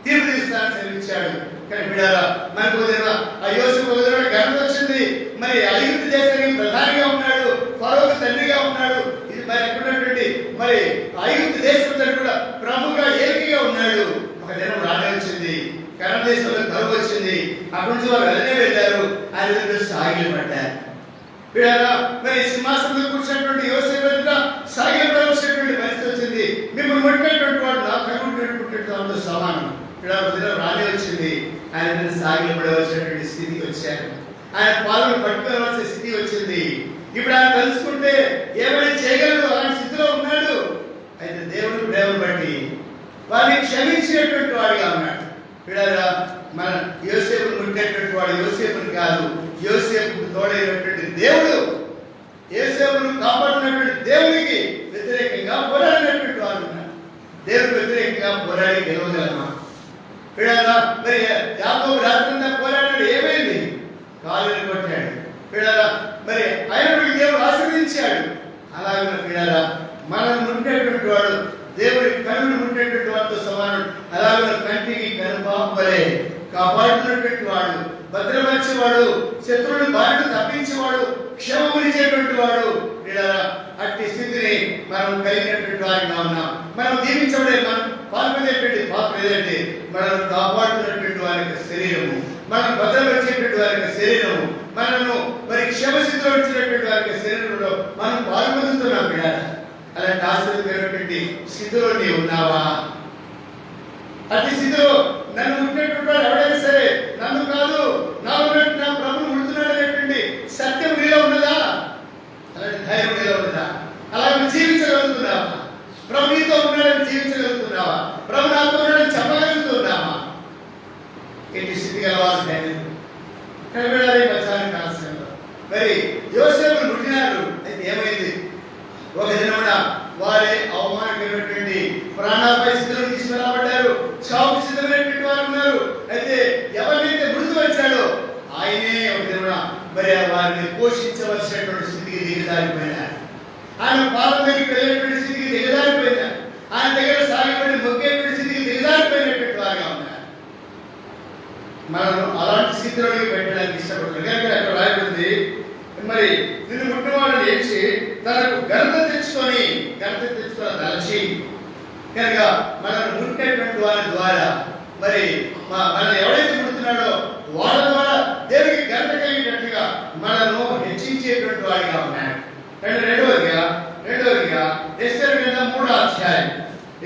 తీర్పు తీస్తానని సెలవిచ్చాడు. కానీ బిడ్డారా, మనకు వదిలిన ఆ యోసేపు వదిలిన ఘనత వచ్చింది. మరి ఐగుప్తు దేశానికి ప్రధానిగా ఉన్నాడు, ఫరోకు తండ్రిగా ఉన్నాడు. ఇది మరి ఎక్కడున్నటువంటి మరి ఐగుప్తు దేశం కూడా ప్రముఖ ఏలికగా ఉన్నాడు. ఒక దినం రానే వచ్చింది, కన్నడ దేశంలో కరువు వచ్చింది. అక్కడి నుంచి వారు వెళ్ళారు. ఆయన దగ్గర సాగిలు పడ్డారు. బిడ్డారా, మరి సింహాసనంలో కూర్చున్నటువంటి యోసేపు ఎదుట సాగిలు పడవలసినటువంటి పరిస్థితి వచ్చింది. మిమ్మల్ని ముట్టినటువంటి వాడు నా కనుగొంటున్నటువంటి సమానం. దినం రానే వచ్చింది. ఆయన సాగిలు పడవలసినటువంటి స్థితికి వచ్చారు. ఆయన పాలను పట్టుకోవాల్సిన స్థితి వచ్చింది. ఇప్పుడు ఆయన తెలుసుకుంటే ఏమైనా చేయగలడు, అలాంటి స్థితిలో ఉన్నాడు. అయితే దేవుడు ప్రేమను బట్టి వారిని క్షమించినటువంటి వాడిగా ఉన్నాడు. బిడ్డారా, మన యోసేపును ముట్టినటువంటి వాడు యోసేపుని కాదు, యోసేపుకు తోడైనటువంటి దేవుడు, యోసేపును కాపాడినటువంటి దేవునికి వ్యతిరేకంగా పోరాడినటువంటి వాడు ఉన్నాడు. దేవుడికి వ్యతిరేకంగా పోరాడి గెలవగలమా? బిడ్డారా, మరి యాకోబు రాత్రంతా పోరాడాడు, ఏమైంది? కాలుని కొట్టాడు. బిడ్డారా, మరి అయినప్పటికీ దేవుడు ఆశీర్వదించాడు. అలాగే బిడ్డారా, మనల్ని ముట్టేటువంటి వాడు దేవుడి కనులు ముట్టేటువంటి వాడితో సమానం. అలాగే కంటికి కనుపాపలే కాపాడుతున్నటువంటి వాడు, భద్రపరిచేవాడు, శత్రువుని బారిన తప్పించేవాడు, క్షమమునిచ్చేటువంటి వాడు. బిడ్డారా, అట్టి స్థితిని మనం కలిగినటువంటి వారిగా ఉన్నాం. మనం దీవించబడే మనం పాల్గొనేటువంటి పాత్ర ఏదంటే మనం కాపాడుతున్నటువంటి వారి యొక్క శరీరము, మనం భద్రపరిచేటువంటి వారి యొక్క శరీరము, మనను మరి క్షమస్థితిలో ఉంచినటువంటి వారి యొక్క శరీరంలో మనం పాల్గొంటున్నాం. బిడ్డారా, అలాంటి ఆశ్చర్యమైనటువంటి స్థితిలో నీవు ఉన్నావా? అట్టి స్థితిలో నన్ను ముట్టినటువంటి వాడు ఎవడైనా సరే నన్ను కాదు, నా ప్రభువు ముడుతున్నాడు అనేటువంటి సత్యం నీలో ఉన్నదా? అలాంటి ధైర్యం నీలో ఉన్నదా? అలాగే జీవించగలుగుతున్నావా? ప్రభు నీతో ఉన్నాడని జీవించగలుగుతున్నావా? ప్రభు నాతో ఉన్నాడని చెప్పగలుగుతున్నావా? ఎట్టి స్థితి గలవారు ధైర్యం కనబడాలి. ప్రచారం కాల్సిన మరి యోసేపు ముట్టినారు. అయితే ఏమైంది? ఒక దినమున వారే అవమానకరమైనటువంటి ప్రాణాలపై స్థితిలో తీసుకురాబడ్డారు. చావుకు సిద్ధమైనటువంటి వారు ఉన్నారు. అయితే ఎవరినైతే మృతి వచ్చాడో ఆయనే ఒక దినమున మరి వారిని పోషించవలసినటువంటి స్థితికి దిగజారిపోయినారు. ఆయన పాలన దగ్గరికి వెళ్ళేటువంటి స్థితికి దిగజారిపోయినారు. ఆయన దగ్గర సాగిపడి మొక్కేటువంటి స్థితికి దిగజారిపోయినటువంటి వారుగా ఉన్నారు. మనం అలాంటి స్థితిలోకి పెట్టడానికి ఇష్టపడుతుంది. కనుక అక్కడ రాయబడింది, మరి నిన్ను ముట్టినవాడు లేచి తనకు ఘనత తెచ్చుకొని తలచి. కనుక మనల్ని ముట్టేటువంటి వారి ద్వారా మరి మనల్ని ఎవరైతే ముడుతున్నాడో వాళ్ళ ద్వారా దేవుడికి ఘనత కలిగినట్టుగా మనల్ని హెచ్చించేటువంటి వాడిగా ఉన్నాడు. రెండవదిగా ఎస్తేరు గ్రంథం 3వ అధ్యాయం,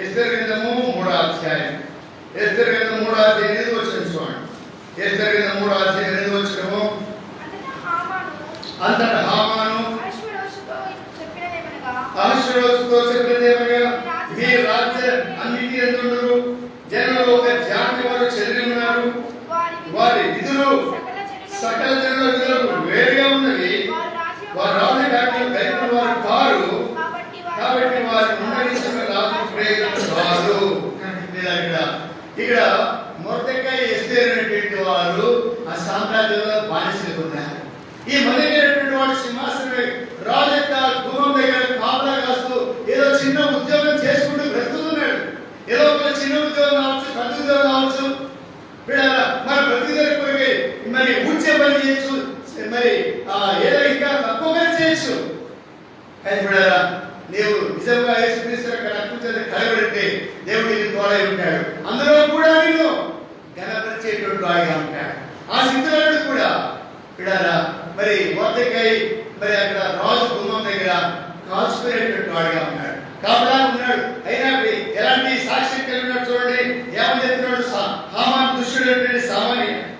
ఎస్తేరు గ్రంథము 3వ అధ్యాయం, ఎస్తేరు గ్రంథం 3వ అధ్యాయం 8వ వచనం చూడండి. ఎస్తేరు గ్రంథం 3వ అధ్యాయం 8వ వచనము, అంతటా హామాను అహష్వేరోషుతో చెప్పినదేమనగా, మీ రాజ్య అన్నిటి యందు జనులు ఒక జాతి వారు చెదిరి ఉన్నారు. వారి విధులు సకల జనుల విధులకు వేరుగా ఉన్నవి. వారు రాజు కలిగిన వారు కారు, కాబట్టి వారి ఉండవలసిన రాజు ప్రయోజనం కాదు. ఇక్కడ మొర్దెకై ఎస్తేరు అనేటువంటి వారు ఆ సామ్రాజ్యంలో బానిసలు ఉన్నారు. ఈ మొదలైనటువంటి వాడు సింహాసనం రాజు యొక్క గుమ్మం దగ్గర కాపలా కాస్తూ ఏదో చిన్న ఉద్యోగం చేసుకుంటూ బ్రతుకుతున్నాడు. ఏదో ఒక చిన్న ఉద్యోగం కావచ్చు, పెద్ద ఉద్యోగం కావచ్చు. మన బ్రతుకు కొరకే మరి ఊడ్చే పని చేయొచ్చు, మరి ఏదో ఇంకా తక్కువ పని చేయొచ్చు. కానీ నీవు నిజంగా యేసుక్రీస్తు యొక్క రక్తంతో కలబడితే దేవుడు నీకు తోడై ఉంటాడు. అందులో కూడా నేను ఘనపరిచేటువంటి వాడిగా ఉంటాడు. ఆ స్థితిలో కూడా బిడ్డారా, మరి మొర్దెకై మరి అక్కడ రాజు గుమ్మం దగ్గర కాచుకునేటువంటి వాడిగా ఉన్నాడు, కాపలా ఉన్నాడు. అయినా ఎలాంటి సాక్ష్యం కలిగి ఉన్నాడు చూడండి. ఏమని చెప్తున్నాడు? హామాను దుష్టుడైనటువంటి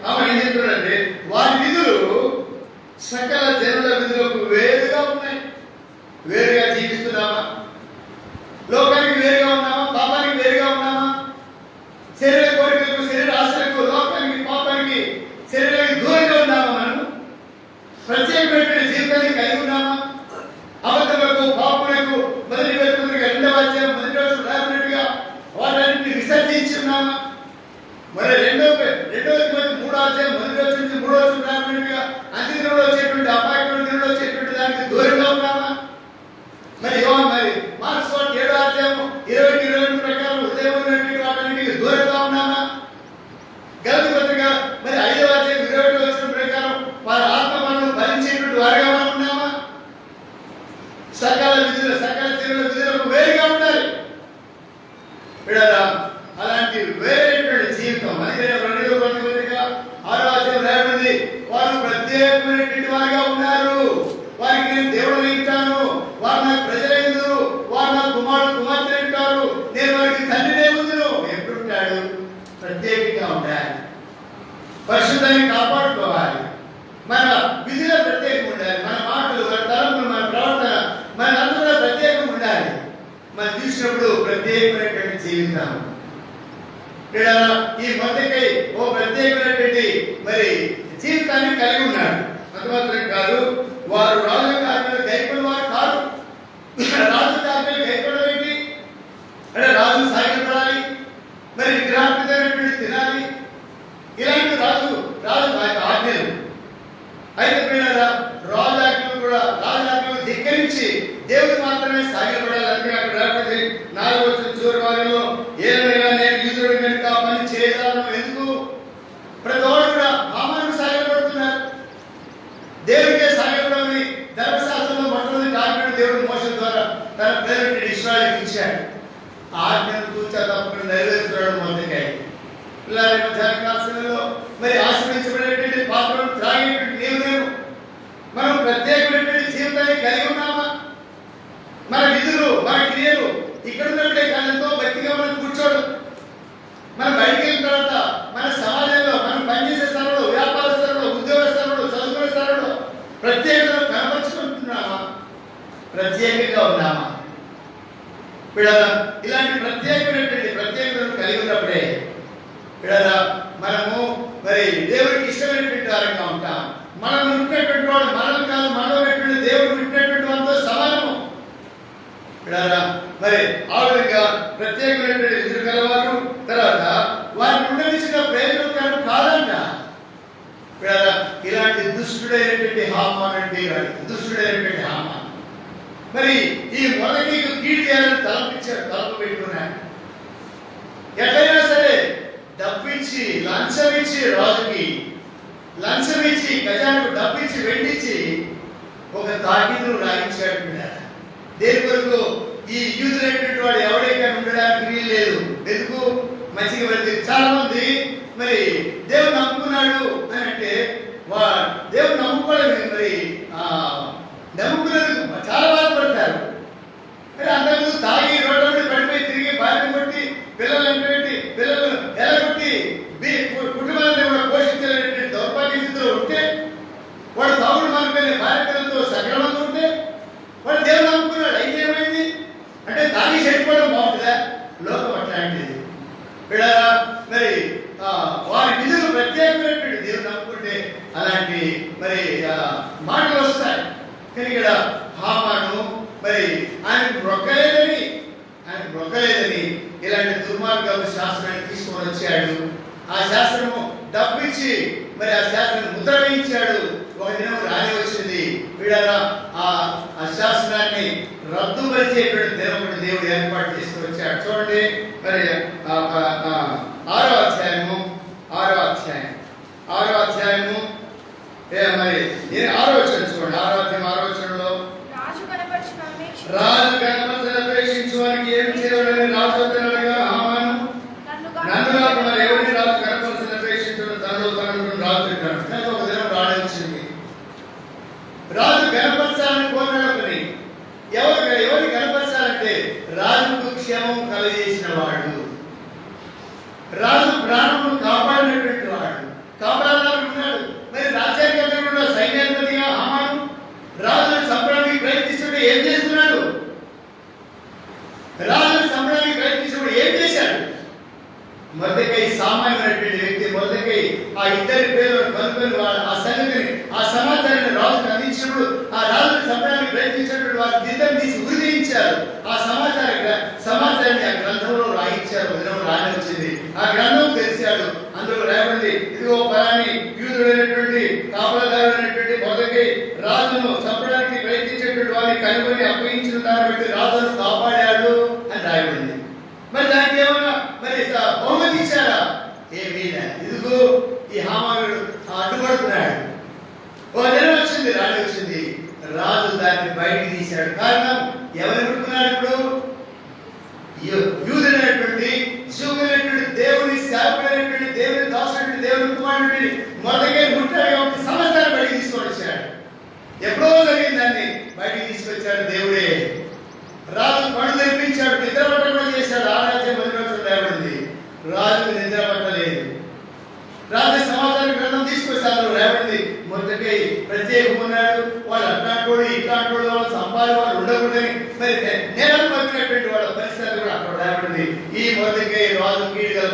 హామాను ఏం చెప్తున్నాడంటే, వారి విధులు సకల జనుల విధులకు వేరుగా ఉన్నాయి. వేరుగా జీవిస్తున్నామా? లోకానికి వేరుగా ఉన్నామా? పాపానికి వేరుగా ఉన్నామా? శరీర కోరికలకు, శరీర ఆశలకు, లోకానికి, పాపానికి, శరీరానికి దూరంగా ఉన్నామా? మనం ప్రత్యేకమైన జీవితాన్ని కలిగి ఉన్నామా? అబద్ధములకు, పాపములకు, మొదటి పేతురుగా 2వ అధ్యాయం 1వ వచనం రాబడినట్టుగా వాటన్నిటిని విసర్జించి ఉన్నామా? మరి రెండోది మూడో అధ్యాయం మొదటి రోజు నుంచి మూడో రోజు రాబడిగా అంత్యదినంలో వచ్చేటువంటి అపాయకమైన దినంలో వచ్చేటువంటి దానికి దూరంగా ఉన్నామా? మరి మార్క్స్ వార్త 7వ అధ్యాయం 20-22 ప్రకారం ఉదయం వాటికి దూరంగా ఉన్నామా? గలతీ పత్రిక మరి 5వ అధ్యాయం 21 వచ్చిన ప్రకారం వారి ఆత్మ మనల్ని భరించేటువంటి వారిగా మనం ఉన్నామా? సకల విధులకు వేరుగా ఉండాలి. అలాంటి వేరేటువంటి జీవితం మనకి 2వ పత్రిక 6వ అధ్యాయం రాయబడింది. వారు ప్రత్యేకమైనటువంటి వారిగా ఉన్నారు. వారికి నేను దేవుడు ఇస్తాను, వారు నాకు ప్రజలైందురు, వారు నా కుమార్తె ఉంటారు, నేను వారికి తండ్రినే ఉందును. ఎప్పుడుంటాడు? ప్రత్యేకంగా ఉండాలి. పరిశుద్ధాన్ని కాపాడుకోవాలి. మన విధిలో ప్రత్యేకం ఉండాలి. మన మాటలు, మన తలంపులు, మన ప్రవర్తన, మన అందరూ ప్రత్యేకం ఉండాలి. మనం చూసినప్పుడు ప్రత్యేకమైనటువంటి జీవితం. ఈ మొదటికై ఓ ప్రత్యేకమైనటువంటి మరి జీవితాన్ని కలిగి ఉన్నాడు. అంత మాత్రం కాదు, వారు రాజు కార్యాలు గైకొని వారు కాదు. రాజు కార్యాలు గైకోవడం ఏంటి అంటే రాజు సాగిపడాలి, మరి విగ్రహాత్మకమైనటువంటి తినాలి, ఇలాంటి రాజు ఆజ్ఞలు. అయితే రాజాజ్ఞలు ధిక్కరించి దేవుడు మాత్రమే సాగిపడాలి. అందుకే అక్కడ రాకపోతే 4వ చివరి భాగంలో ఏమైనా నేను యూదుడు కనుక పని చేయగలను. ఎందుకు? ప్రతి వాడు కూడా హామాను సాగిపడుతున్నారు. దేవుడికే సాగిపడమని ధర్మశాస్త్రంలో మొట్టమొదటి ఆజ్ఞను దేవుడు మోషే ద్వారా తన ప్రజలకు ఇశ్రాయేలుకి ఇచ్చాడు. ఆజ్ఞను తూచా తప్పకుండా నెరవేర్చుకోవడం మొదటికాయ పిల్లల మధ్యాహ్నకాలంలో మరి ఆశ్రయించబడేటువంటి పాత్రను త్రాగేటువంటి నేను మనం ప్రత్యేకమైనటువంటి జీవితాన్ని కలిగి ఉన్నామా? మన విధులు, మన క్రియలు ఇక్కడ ఉన్నప్పుడే కాలంతో భక్తిగా మనం కూర్చోవడం, మనం బయటికి వెళ్ళిన తర్వాత మన సమాజంలో మనం పనిచేసే స్థలంలో, వ్యాపార స్థలంలో, ఉద్యోగ స్థలంలో, చదువుకునే స్థలంలో ప్రత్యేకతను కనపరుచుకుంటున్నామా? ప్రత్యేకంగా ఉన్నామా? ఇలాంటి ప్రత్యేకతను కలిగి ఉన్నప్పుడే మనము మరి దేవుడికి ఇష్టమైనటువంటి వారంగా ఉంటాం. మనం ఉంటున్నటువంటి వాడు మనం కాదు, మనం దేవుడు ఉంటున్నటువంటి వారితో సమానము. మరి ఆ విధంగా ప్రత్యేకమైనటువంటి విధులు కలవారు. తర్వాత వారిని ఉండనిచ్చిన ప్రయోజనం కాదంట. ఇలాంటి దుష్టుడైనటువంటి హామాన్ మరి ఈ మొదటి కీడు చేయాలని తలపు పెట్టుకున్నాడు. ఎట్లయినా సరే డబ్బిచ్చి లంచమిచ్చి రాజుకి లంచమిచ్చి గజానికి డబ్బిచ్చి వెండిచ్చి ఒక తాకిదును రాయించాడు. దేని కొరకు? ఈ యూదులైనటువంటి వాడు ఎవరైనా ఉండడానికి వీలు లేదు. ఎందుకు? మంచిగా వెళ్తే చాలా మంది మరి దేవుడు నమ్ముకున్నాడు అని అంటే దేవుడు నమ్ముకోలేదు. మరి నమ్ముకున్నందుకు చాలా బాధపడతారు. మరి అంతకుముందు తాగి రోడ్ల మీద పడిపోయి తిరిగి భార్య కొట్టి పిల్లలు ఎలగొట్టి కుటుంబాన్ని కూడా పోషించలేనటువంటి దౌర్భాగ్య స్థితిలో ఉంటే, వాడు తాగుడు మానిపోయిన భార్య పిల్లలతో సక్రమంగా ఉంటే వాడు దేవుడు నమ్ముకున్నాడు. అయితే ఏమైంది అంటే తాగి చెడిపోవడం బాగుంటుందా? లోకం అట్లాంటిది. మరి వారి విధులు ప్రత్యేకమైనటువంటి దేవుడు నమ్ముకుంటే అలాంటి మరి మాటలు వస్తాయి. కానీ ఇక్కడ హామాను మరి ఆయన మొక్కలేదని ఇలాంటి దుర్మార్గం శాస్త్రాన్ని తీసుకొని వచ్చాడు. ఆ శాస్త్రము డబ్బిచ్చి మరి ఆ శాస్త్రాన్ని ముద్ర వేయించాడు. ఒక దినం రాని వచ్చింది. ఆ శాస్త్రాన్ని రద్దుపరిచేటువంటి దినం దేవుడు ఏర్పాటు చేసుకుని వచ్చాడు. చూడండి మరి 6వ అధ్యాయము మరి 6వ అధ్యాయం 6వ వచనం చూడండి. 6వ అధ్యాయం 6వ వచనంలో రాజు కనపరచని అపేక్షించువానికి ఏం చేయవాలని రాజు అతనగా హామాను నన్ను నాకు మరి ఎవరిని రాజు కనపరచని అపేక్షించడం తనలో తనను రాజు తింటాడు. కానీ ఒక దినం రాణి వచ్చింది. రాజు కనపరచాలని కోరినప్పని ఎవరిని కనపరచాలంటే రాజుకు క్షేమం కలగజేసిన వాడు, రాజు ప్రాణమును కాపాడినటువంటి వాడు, కాపాడాలనుకున్నాడు. మరి రాజ్యాంగంలో సైన్యాధిపతిగా హామాను రాజును చంపడానికి ప్రయత్నిస్తుంటే ఏం చేస్తున్నాడు? రాజును చంపడానికి ప్రయత్నించినప్పుడు ఏం చేశాడు? మొదటికై సామాన్యమైనటువంటి వ్యక్తి మొదటికై ఆ ఇద్దరి పేర్లను కనుక్కొని ఆ సంగతిని ఆ సమాచారాన్ని రాజుకు అందించినప్పుడు ఆ రాజును చంపడానికి ప్రయత్నించినప్పుడు వారి దిద్దం తీసి ఉరిదించారు. ఆ సమాచారాన్ని ఆ గ్రంథంలో రాయించారు. దినం రాని వచ్చింది. ఆ గ్రంథం తెరిచాడు. ఎప్పుడో పరాని యూదుడైనటువంటి కాపలాదారుడైనటువంటి మొదటి రాజును చంపడానికి ప్రయత్నించేటువంటి వారిని కనుగొని అప్పగించిన దాన్ని బట్టి రాజును కాపాడాడు అని రాయబడింది. మరి దానికి ఏమన్నా మరి బహుమతి ఇచ్చారా? ఏమీ లేదు. ఇదిగో ఈ హామానుడు అడ్డుపడుతున్నాడు. ఒక దినం వచ్చింది, రాజు వచ్చింది, రాజు దాన్ని బయటికి తీశాడు. కారణం ఎవరు పెట్టుకున్నాడు? ఇప్పుడు యూదుడైనటువంటి జీవుడైనటువంటి దేవుని సేవకుడైనటువంటి దేవుని దాసుడైనటువంటి దేవుని కుమారుడిని మొదటిగా ముట్టాడు కాబట్టి సమస్తాన్ని బయటికి తీసుకొని వచ్చాడు. ఎప్పుడో జరిగింది, దాన్ని బయటికి తీసుకొచ్చాడు దేవుడే. రాజు కళ్ళు తెప్పించాడు, నిద్ర పట్టకుండా చేశాడు. ఆరాధ్యం 10 రోజులు రాబడింది. రాజుకు నిద్ర పట్టలేదు. రాజు సమాచార గ్రంథం తీసుకొచ్చారు, రాబడింది. మొదటికై ప్రత్యేకం ఉన్నాడు, వాళ్ళు అట్లాంటి ఇట్లాంటి వాళ్ళు సంపాదన వాళ్ళు ఉండకూడదని మరి నేరాలు పంపినటువంటి వాళ్ళ పరిస్థితులు కూడా అక్కడ రాబడింది. ఈ మొదటికై రాజు కీడుగా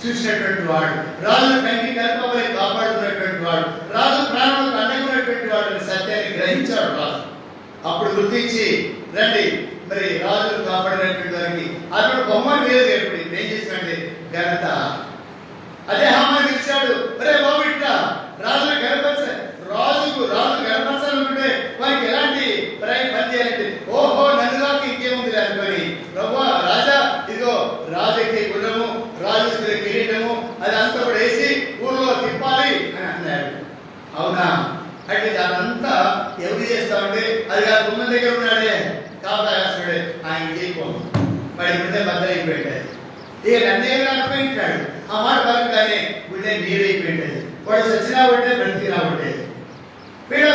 చూసినటువంటి వాడు, రాజు కంటి కల్పమని కాపాడుతున్నటువంటి వాడు, రాజు ప్రాణాలకు అడ్డకున్నటువంటి వాడు సత్యాన్ని గ్రహించాడు రాజు. అప్పుడు గుర్తించి రండి మరి రాజు కాపాడినటువంటి వారికి అతడు బహుమానం లేదు. ఎప్పుడు ఏం చేసినట్టే ఘనత అదే హామాను ఇచ్చాడు. మరే బాబు ఇట్లా రాజు గణపరచాలంటే వారికి ఎలాంటి పని చేయాలంటే ఓహో నన్నుగాకి ఇంకేముంది అనుకొని ప్రభు రాజా ఇదిగో రాజుకి గుర్రము రాజు కిరీటము అది అంతా కూడా వేసి ఊళ్ళో తిప్పాలి అని అన్నాడు. అవునా అంటే దానంతా ఎవరు చేస్తామంటే అది ఆ గుమ్మ దగ్గర ఉన్నాడే కాపాడాడే ఆయన చేయకోము వాడి గుండె బద్దలైపోయింది. ఇక నన్నే అనుకుంటాడు. ఆ మాట పలకగానే గుండె నీరైపోయింది. వాడు చచ్చినా ఉంటే బ్రతికినా ఉంటే వీళ్ళ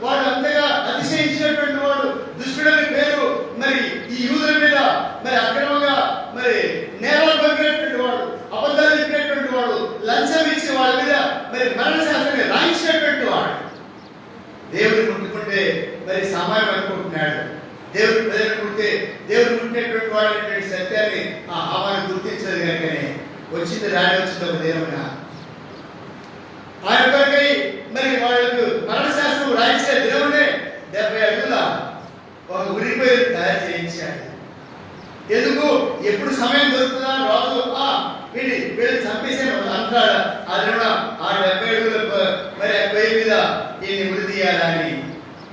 వాడు అంతగా అతిశయించినటువంటి వాడు దుష్టుడని పేరు మరి ఈ యూదుల మీద మరి అక్రమంగా మరి నేరాలు పంపినటువంటి వాడు, అబద్ధాలు చెప్పినటువంటి వాడు, లంచం ఇచ్చి వాళ్ళ మీద మరి మరణ శాస్త్రాన్ని రాయించినటువంటి వాడు. దేవుని ముట్టుకుంటే మరి సామాన్యం అనుకుంటున్నాడు. దేవుడు ప్రజలు పుట్టే దేవుడు పుట్టినటువంటి వాడు అనేటువంటి సత్యాన్ని ఆ హామాను గుర్తించదు కనుకనే వచ్చింది రాని వచ్చింది ఒక దేవున ఆయన కొరకై మరి వాళ్ళకు మరణశాస్త్రం రాయించిన దినమునే 70 అడుగుల ఒక ఉరిపోయి తయారు చేయించాడు. ఎందుకు ఎప్పుడు సమయం దొరుకుతుందా రాజు వీళ్ళు చంపేసే అంటాడు. ఆ దిన ఆ 70 అడుగుల మరి ఆ పొయ్యి మీద దీన్ని ఉరి తీయాలని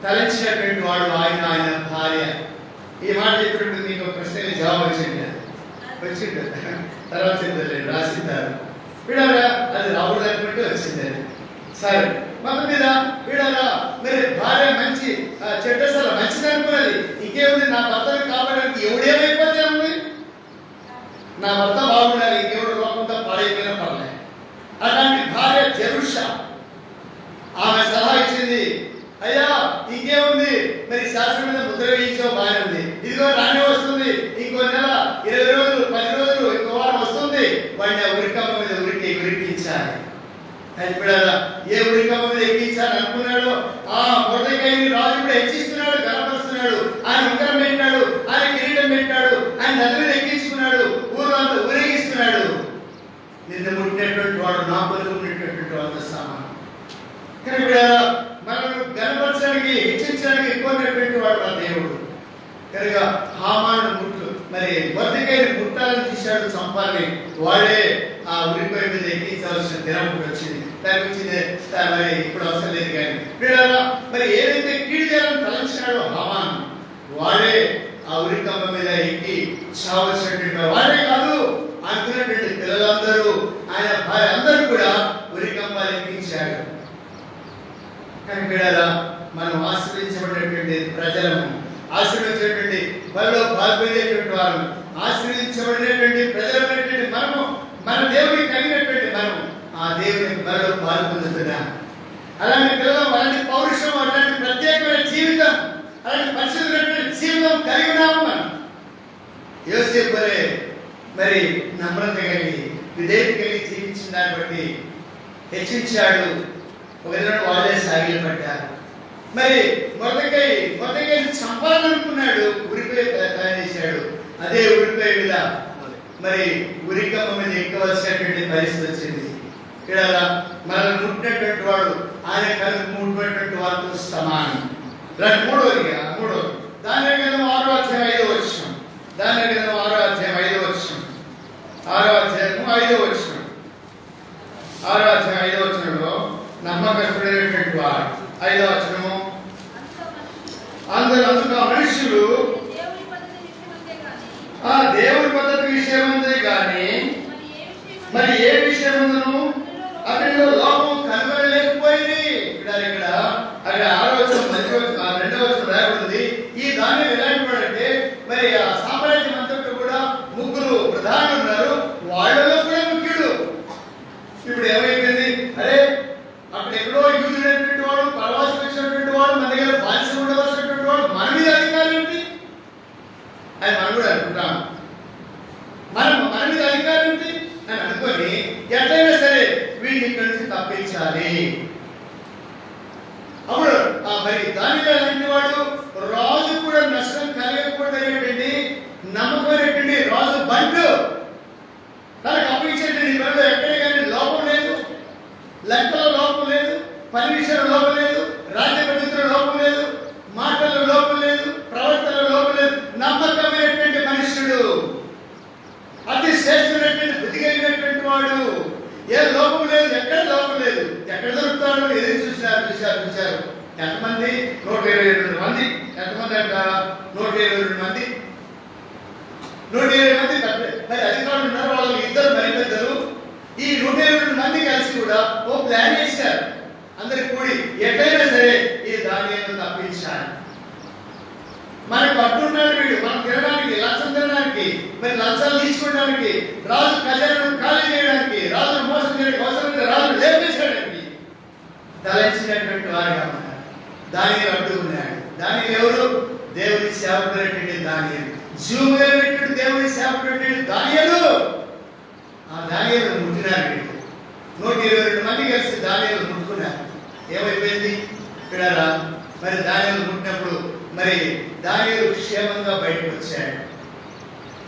తలంచినటువంటి వాడు ఆయన భార్య. ఈ మాట చెప్పినప్పుడు మీకు ప్రశ్నకి జవాబు వచ్చింది తర్వాత చెప్తారు రాసిద్దారు వీడారా అది రావుడు అనుకుంటే వచ్చింది. సరే మన మీద వీడారా మరి భార్య మంచి చెడ్డసల మంచిది అనుకున్నది. ఇంకేముంది నా భర్తను కాపాడడానికి ఎవడేమైపోతే ఉంది, నా భర్త బాగుండాలి, ఇంకెవడు రోగంతో పాడైపోయినా పర్లేదు. అలాంటి భార్య జెరుషా ఆమె సలహా ఇచ్చింది, అయ్యా ఇంకేముంది మరి శాస్త్రం మీద ముద్ర వేయించో బాగానే ఉంది, ఇదిగో రానే వస్తుంది, ఇంకో నెల 20 రోజులు 10 రోజులు ఇంకో వారం వస్తుంది, వాడిని ఆ ఉరికమ్మ మీద ఉరికించాలి. అది కూడా ఏ ఉరికమ్మ మీద ఎక్కించాలి అనుకున్నాడు. ఆ మొదటికైనా రాజు కూడా హెచ్చిస్తున్నాడు, గణపరుస్తున్నాడు, ఆయన ఉంగరం పెట్టాడు, ఆయన కిరీటం పెట్టాడు, ఆయన నది మీద ఎక్కించుకున్నాడు, ఊరు అంతా ఊరేగిస్తున్నాడు. నిన్ను ముట్టినటువంటి వాడు నా పొరుగు ముట్టినటువంటి వాడు సమానం. కానీ మనల్ని గణపరచడానికి హెచ్చించడానికి ఎక్కువైనటువంటి వాడు మన దేవుడు కనుక హామాను ముట్టు మరి మొదటికైనా ముట్టాలని తీశాడు, చంపాలని. వాడే ఆ ఉరిపోయి మీద ఎక్కించాల్సిన దినం వచ్చింది. దాని వచ్చింది మరి ఇప్పుడు అవసరం లేదు. కానీ వీళ్ళ మరి ఏదైతే కీడు చేయాలని తలంచినాడో హామాను, వాడే ఆ ఉరికంబ మీద ఎక్కి చావలసినటువంటి వాడే కాదు అనుకున్నటువంటి పిల్లలందరూ ఆయన భార్య అందరూ కూడా ఉరికంబాలు ఎక్కించాడు. కానీ వీళ్ళ మనం ఆశ్రయించబడినటువంటి ప్రజలము, ఆశ్రయించేటువంటి బలిలో పాల్గొనేటువంటి వారు, ఆశ్రయించబడినటువంటి ప్రజలైనటువంటి మనము, మన దేవుడికి కలిగినటువంటి మనం ఆ దేవుని బలిలో పాల్గొందుతున్నాం. అలాంటి పిల్లలు అలాంటి పౌరుషం, అలాంటి ప్రత్యేకమైన జీవితం, అలాంటి పరిశుద్ధమైనటువంటి జీవితం కలిగి ఉన్నాము మనం. యోసేపు మరి నమ్రత కలిగి విధేయత కలిగి జీవించిన దాన్ని బట్టి హెచ్చించాడు. ఒక దిన వాళ్ళే సాగిలు పడ్డారు. మరి మొదటికై చంపాలనుకున్నాడు, ఉరిపై తయారు చేశాడు. అదే ఉరిపై మీద మరి ఉరికమ్మ మీద ఎక్కవలసినటువంటి పరిస్థితి వచ్చింది. ఇక్కడ మనల్ని ముట్టినటువంటి వాడు ఆయన కనుక ముట్టినటువంటి వారితో సమానం. మూడోది దాని కింద 6వ అధ్యాయం 5వ వచనం, దాని కింద 6వ అధ్యాయం 5వ వచనం, 6వ అధ్యాయము 5వ వచనం. 6వ అధ్యాయం 5వ వచనంలో నమ్మకస్తుడైనటువంటి వాడు. 5వ వచనము అందుకు మనుషులు దేవుని పద్ధతి విషయమందే కానీ మరి ఏ విషయమందును అతనిలో లోపం కనుగొనలేకపోయింది. ఇక్కడ అక్కడ 6వ వచనం 2వ వచనం రాయబడింది. ఈ దాన్ని ఎలాంటి వాడంటే మరి ఆ సామ్రాజ్యం అంతటా కూడా 3 ప్రధానులు ఉన్నారు, వాళ్ళలో కూడా ముఖ్యుడు. ఇప్పుడు ఏమైపోయింది, అరే అక్కడ ఎక్కడో యూదుడైనటువంటి వాడు, ప్రవాసం వచ్చినటువంటి వాడు, మన దగ్గర బాధ్యత ఉండవలసినటువంటి వాడు, మన మీద అధికారం ఏంటి అని మనం కూడా అనుకుంటాం. మన మీద అధికారం ఏంటి అని అనుకొని ఎట్లయినా సరే వీడిని ఇక్కడి నుంచి తప్పించాలి. అప్పుడు మరి దానిలో లాంటి వాడు రాజు కూడా నష్టం కలగకూడదనేటువంటి నమ్మకమైనటువంటి రాజు బంటు తనకు అప్పగించేటువంటి పనిలో ఎక్కడే కానీ లోపం లేదు, లెక్కలో లోపం లేదు, పని విషయంలో లోపం లేదు, రాజ్య పద్ధతిలో లోపం లేదు, మాటల్లో లోపం లేదు, ప్రవర్తనలో లోపం లేదు, నమ్మకమైనటువంటి మనుషుడు, అతి శ్రేష్ఠమైనటువంటి బుద్ధి కలిగినటువంటి వాడు, ఏ లోపం లేదు, ఎక్కడ లోపం లేదు. ఎక్కడ దొరుకుతాడో ఎదురు చూశారు. ఎంతమంది? 122 మంది. ఎంతమంది అంట? 122 మంది. 120 మంది మరి అధికారులు ఉన్నారు, వాళ్ళు 2 మరి పెద్దలు. ఈ 122 మంది కలిసి కూడా ఓ ప్లాన్ చేశారు. అందరికి కూడి ఎక్కడైనా సరే ఈ దానియేలును తప్పించాలి. మనకు అడ్డున్నాడు వీడు, మనం తినడానికి, లంచం తినడానికి, మరి లంచాలు తీసుకోవడానికి, రాజు ఖజానాను ఖాళీ చేయడానికి, రాజును మోసం చేయడానికి, అవసరమైతే రాజును లేపేసేయడానికి తలంచినటువంటి వారిగా ఉన్నారు. దానియేలు అడ్డుకున్నాడు. దానియేలు ఎవరు? దేవుని సేవకుడైనటువంటి దానియేలు, జీవమైనటువంటి దేవుని సేవకుడైనటువంటి దానియేలు. ఆ దానియేలు ముట్టినారు వీళ్ళు. 122 మంది కలిసి దానియేలు ముట్టుకున్నారు. ఏమైపోయింది ఇక్కడ? మరి దానియేలు ముట్టినప్పుడు మరి దానియేలు క్షేమంగా బయటకు వచ్చాడు.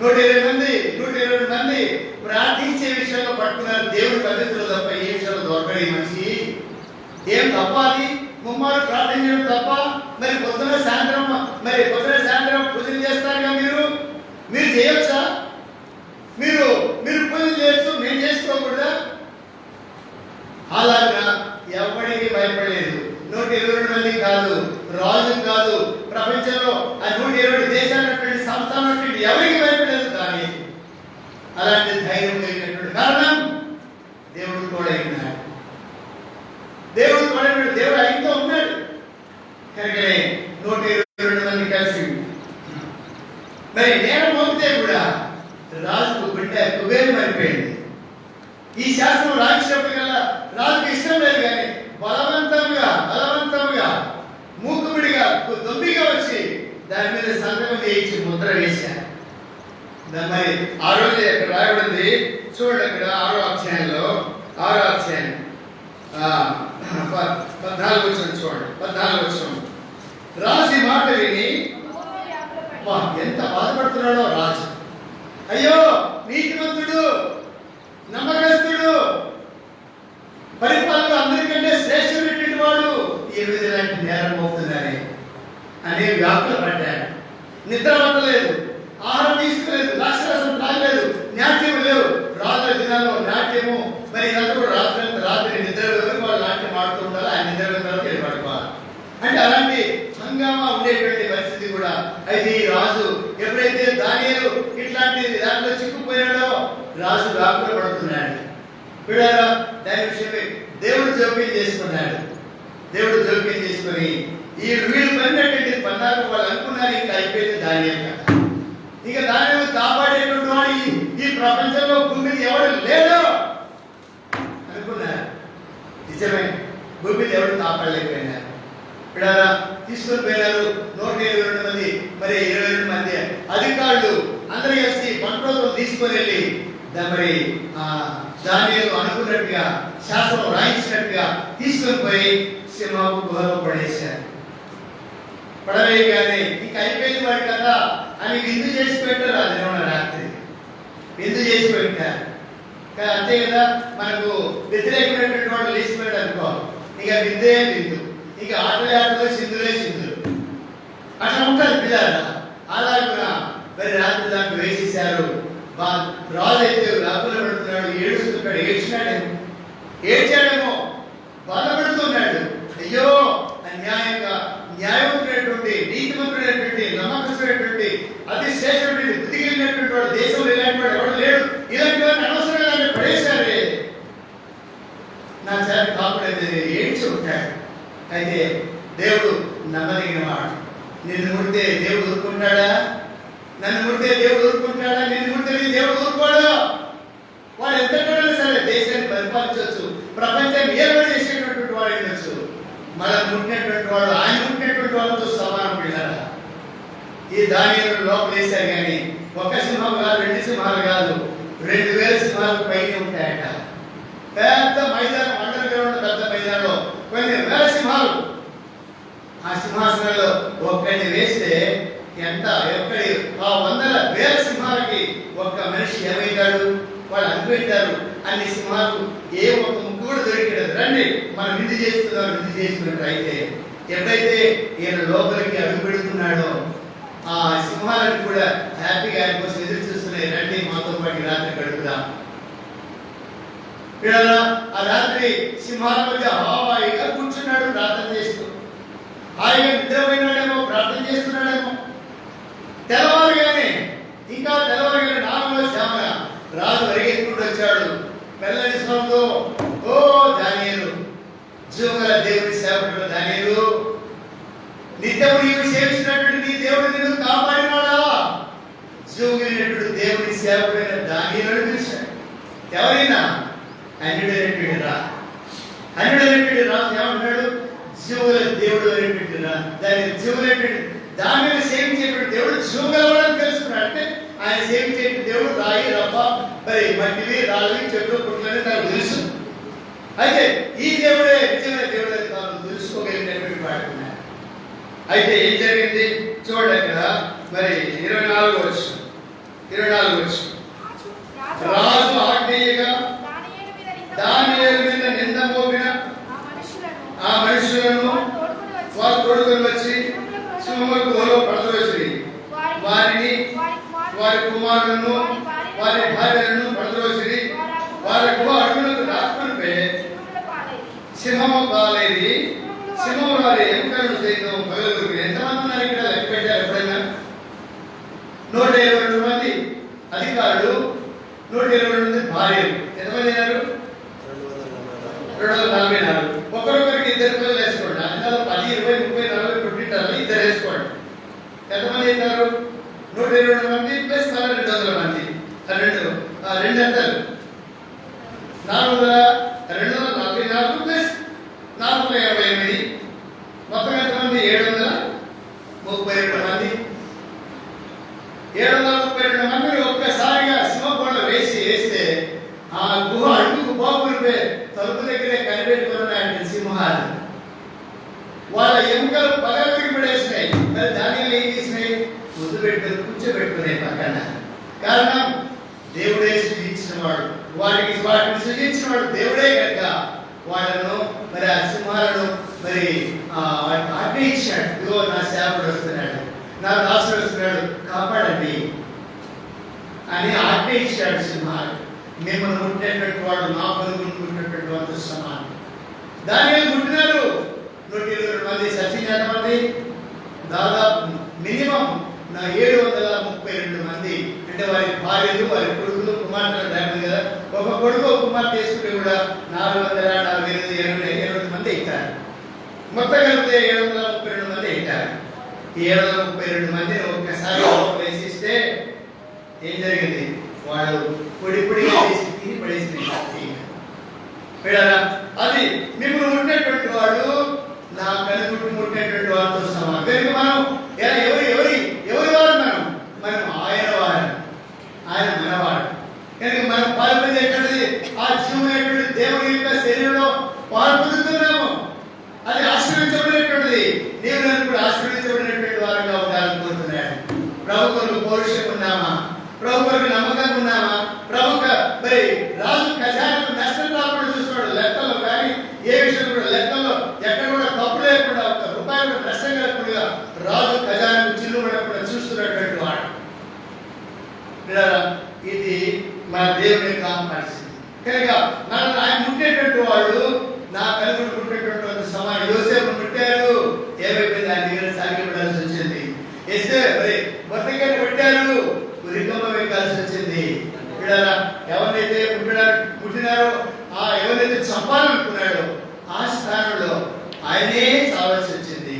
120 మంది ప్రార్థించే విషయంలో పట్టుకున్నారు. దేవుని పద్ధతిలో తప్ప ఏ విషయంలో దొరకడి మనిషి. ఏం తప్పాలి? ముమ్మారు ప్రార్థన చేయడం తప్ప? మరి పొద్దున సాయంత్రం పూజలు చేస్తారుగా మీరు చేయొచ్చా? మీరు పూజలు చేయొచ్చు, మేము చేసుకోకూడదా? అలాగా ఎవరికి భయపడలేదు. 122 మంది కాదు, రాజు కాదు, ప్రపంచంలో ఆ 120 దేశాలటువంటి సంస్థానం ఎవరికి భయపడలేదు. కానీ అలాంటి ధైర్యం కలిగినటువంటి కారణం దేవుడు తోడైనాడు. దేవుడు ఆయనతో ఉన్నాడు కనుకనే 122 మంది కలిసి మరి నేరం మోపితే కూడా రాజుకు బిడ్డ కుబేరు మరిపోయింది. ఈ శాసనం రాయించినప్పటికల్లా రాజుకు ఇష్టం లేదు, కానీ బలవంతంగా మూకుముడిగా దొబ్బిగా వచ్చి దాని మీద సంతకం చేయించి ముద్ర వేశారు. మరి ఆ రోజు అక్కడ రాయబడింది చూడండి. అక్కడ 6వ అధ్యాయంలో 14వ వచనం చూడండి. 14వ వచనం రాజు ఈ మాట విని ఎంత బాధపడుతున్నాడో రాజు. అయ్యో నీతిమంతుడు, నమ్మకస్తుడు, పరిపాలన అందరికంటే శ్రేష్టమైనటువంటి వాడు ఏ విధంగా నేరం మోపుతున్నారే అనే వ్యాఖ్యలు పడ్డాడు. నిద్ర పట్టలేదు, ఆహారం తీసుకోలేదు, ద్రాక్షరసం తాగలేదు, నాట్యం లేవు. రాత్రి దినాల్లో నాట్యము మరి ఇదంతా కూడా రాత్రి నిద్ర వాళ్ళు నాట్యం ఆడుతూ ఉండాలి. ఆయన నిద్ర తర్వాత వెళ్ళి పడుకోవాలి. అంటే అలాంటి హంగామా ఉండేటువంటి పరిస్థితి కూడా. అయితే ఈ రాజు ఎప్పుడైతే దానియేలు ఇట్లాంటి దాంట్లో చిక్కుపోయాడో రాజు వ్యాకుల పడుతున్నాడు. వీడారా దాని విషయమే దేవుడు జోక్యం చేసుకున్నాడు. దేవుడు జోక్యం చేసుకుని వీళ్ళు పడినటువంటి 14 వాళ్ళు అనుకున్నారు ఇంకా అయిపోయింది దానియేలు కథ. ఇక దానియేలు కాపాడేటువంటి వాడు ఈ ప్రపంచంలో భూమి ఎవడు లేడు అనుకున్నారు. నిజమే, భూమి ఎవడు కాపాడలేకపోయినారు. వీడారా తీసుకొని పోయినారు. 122 మంది మరి 22 మంది అధికారులు అందరూ కలిసి పంటలు తీసుకొని వెళ్ళి మరి దానియేలు అనుకున్నట్టుగా శాసనం రాయించినట్టుగా తీసుకొని పోయి సింహపు గుహలో పడేశారు. పడవేయగానే ఇంకా అయిపోయింది వాడి కదా అని విందు చేసి పెట్టారు. అది రాత్రి విందు చేసి పెట్టారు. అంతే కదా, మనకు వ్యతిరేకమైనటువంటి వాడు లేచిపోయాడు అనుకో, ఇక విందే విందు, ఇక ఆటలు సింధులే సింధులు అట్లా ఉంటుంది పిల్లలు. అలాగా మరి రాత్రి దాన్ని వేసేశారు. రాజు అయితే రాత్రులు పెడుతున్నాడు, ఏడుస్తున్నాడు, ఏడ్చినాడేమో. ఏడ్చాడేమో, బాధపడుతున్నాడు. అయ్యో అన్యాయంగా న్యాయవంతుడైనటువంటి, నీతిమంతుడైనటువంటి, నమ్మకస్తుడైనటువంటి, అతి శ్రేష్ఠుడి, బుద్ధి కలిగినటువంటి వాడు దేశంలో ఇలాంటి వాడు ఎవడు లేడు. ఇలాంటి వాడిని అనవసరంగా పడేశారే, నా చేత కాపాడేది ఏడ్చి ఉంటాడు. అయితే దేవుడు నమ్మదగిన వాడు. నిన్ను ముడితే దేవుడు ఊరుకుంటాడా? నన్ను ముడితే దేవుడు ఊరుకుంటాడా? నిన్ను ముడితే దేవుడు ఊరుకోడా? వాడు ఎంతటైనా సరే దేశాన్ని పరిపాలించవచ్చు, ప్రపంచాన్ని ఏర్పాటు చేసేటటువంటి వాడు ఉండొచ్చు. మనం ముట్టినటువంటి వాడు ఆయన ముట్టినటువంటి వాళ్ళతో సమానం. పిల్లరా, ఈ దానియేలు లోపల వేశారు కానీ ఒక సింహం కాదు, 2 సింహాలు కాదు, 2000 సింహాలు పైన ఉంటాయట. పెద్ద మైదానం, అండర్ గ్రౌండ్ పెద్ద మైదానంలో కొన్ని వేల సింహాలు. ఆ సింహాసనంలో ఒక్కడిని వేస్తే ఎంత, ఎక్కడి ఆ 100,000 సింహాలకి ఒక్క మనిషి ఏమవుతాడు? వాళ్ళు అనుకుంటారు అన్ని సింహాలు ఏ ఒక్క ముక్కు కూడా దొరికేది. రండి మనం విందు చేస్తున్నాం, విందు చేస్తున్నట్టు. అయితే ఎప్పుడైతే ఈయన లోపలికి అడుగు పెడుతున్నాడో ఆ సింహాలను కూడా హ్యాపీగా ఆయన కోసం ఎదురు చూస్తున్నాయి. రండి మాతో పాటు రాత్రి గడుపుదాం. ఆ రాత్రి సింహాల మధ్య హాయిగా కూర్చున్నాడు ప్రార్థన చేస్తూ. హాయిగా నిద్రపోయినాడేమో, ప్రార్థన చేస్తున్నాడేమో. తెల్లవారుగానే, ఇంకా తెల్లవారుగానే 4వ శ్యామన రాజు పరిగెత్తుకుంటూ వచ్చాడు మెల్లని స్వరంతో, ఓ దానియేలు, జీవగల దేవుని సేవకుడు దానియేలు, నిత్యము నీవు సేవించినటువంటి నీ దేవుడు నిన్ను కాపాడినాడా? జీవగలిగినటువంటి దేవుని సేవకుడైన దానియేలును పిలిచాడు. ఎవరైనా అన్యుడైనటువంటి రాజు ఏమంటాడు? జీవుల దేవుడు అనేటువంటి దాని జీవులైనటువంటి దానిని సేవించేటువంటి దేవుడు జీవగలవాడని తెలుసుకున్నాడు. అంటే ఆయన సేవించేటువంటి దేవుడు రాయి, రబ్బ, మరి మట్టివి, రాళ్ళవి, చెట్లు, పుట్లని తనకు తెలుసు. అయితే ఈ దేవుడే నిజమైన దేవుడే తాను తెలుసుకోగలిగినటువంటి వాడు. అయితే ఏం జరిగింది చూడండి అక్కడ, మరి 24వ వచనం. రాజు ఆజ్ఞగా దానియేలు మీద నింద మోపిన ఆ మనుషులను వారు తోడుకొని వచ్చి సింహముల గుహలో పడద్రోసిరి. వారిని, వారి కుమారులను, వారి భార్యలను పడద్రోసిరి. వారి గుహ అడుగులకు రాకునిపై సింహము పాలైది. సింహము వారి ఎముకలను సైతం పగలగొరికి. ఎంతమంది ఉన్నారు ఇక్కడ? లెక్క పెట్టారు ఎప్పుడైనా? 122 మంది అధికారులు, 122 మంది భార్యలు. ఎంతమంది అయినారు? 244. ఒకరొకరికి 2 పిల్లలు వేసుకోండి. అందులో 10, 20, 30, 40 పుట్టింటారు, 2 వేసుకోండి. ఎంతమంది అవుతారు? 122 మంది ప్లస్ 200 మంది. 2 ఎంతలు? 244 ప్లస్ 488. మొత్తం ఎంతమంది? 732 మంది. 732 మందిని ఒక్కసారిగా సింహకోణలో వేస్తే ఆ గుహ అడుగుకు పోకునిపే తలుపు దగ్గరే కనిపెట్టుకున్నాయంటే సింహాలు. వాళ్ళ ఎముకలు పగలకి పడేసినాయి. మరి దానిలో ఏం చేసినాయి? ముద్దు పెట్టుకుని కూర్చోబెట్టుకున్నాయి పక్కన. కారణం దేవుడే సృజించిన వాడు, వాటిని సృజించిన వాడు దేవుడే కనుక వాళ్ళను మరి ఆ సింహాలను మరి ఆజ్ఞయించాడు. ఇదిగో నా సేవకుడు వస్తున్నాడు, నా దాసుడు వస్తున్నాడు, కాపాడండి అని ఆజ్ఞయించాడు. సింహాలు మిమ్మల్ని ముట్టేటటువంటి వాడు నా పలుకులు ముట్టినటువంటి వారితో సమానం. దానియేలు ముట్టినారు. 122 మంది సచిన్ ఎంతమంది? దాదాపు మినిమం 732 మంది. అంటే వారి భార్యలు, వారి కొడుకులు, కుమార్తెలు దాని కదా. ఒక కొడుకు, ఒక కుమార్తె చేసుకుంటే కూడా 448 మంది అవుతారు. మొత్తం కలిపితే 732 మంది అవుతారు. ఈ 732 మందిని ఒక్కసారి వేసిస్తే ఏం జరిగింది? వాడు పొడి పొడిగా చేసి తిని పడేసి అది మిమ్మల్ని ముట్టినటువంటి వాడు నా కనుగుట్టు ముట్టినటువంటి వాడితో సమానం. కనుక మనం ఎవరి వారు? మనం ఆయన వారు, ఆయన మనవాడు. కనుక మనం పాల్పొంది ఎక్కడిది? ఆ జీవమైనటువంటి దేవుని యొక్క శరీరంలో పాల్పొందుతున్నాము. అది ఆశీర్వించబడినటువంటిది. నేను నన్ను కూడా ఆశీర్వించబడినటువంటి వారుగా ఉండాలని కోరుతున్నాడు. ప్రభు కొరకు పౌరుషం ఉన్నామా? ప్రభు కొరకు నమ్మకంగా ఉన్నామా? ప్రముఖ మరి రాజు ఖజానాకు నష్టం రాకుండా చూస్తున్నాడు. లెక్కల్లో కానీ ఏ విషయం కూడా లెక్కల్లో ఎక్కడ కూడా తప్పు లేకుండా, ఒక రూపాయి కూడా నష్టం కలగకుండా రాజు ఖజానాకు చిల్లు పడకుండా చూస్తున్నటువంటి వాడు. ఇది మన దేవుని యొక్క పరిస్థితి. కనుక మనల్ని ఆయన ముట్టేటువంటి వాడు నా కలుగును పుట్టినటువంటి సమానం యోసేపు పుట్టారు, ఏమైపోయింది ఆయన దగ్గర సాగిపడాల్సి వచ్చింది. ఎస్తే మరి బతకని పెట్టారు, ఉరికమ్మ వెక్కాల్సి వచ్చింది. ఇక్కడ ఎవరైతే పుట్టినారో ఎవరైతే చంపాలనుకున్నాడో ఆ స్థానంలో ఆయనే చావాల్సి వచ్చింది.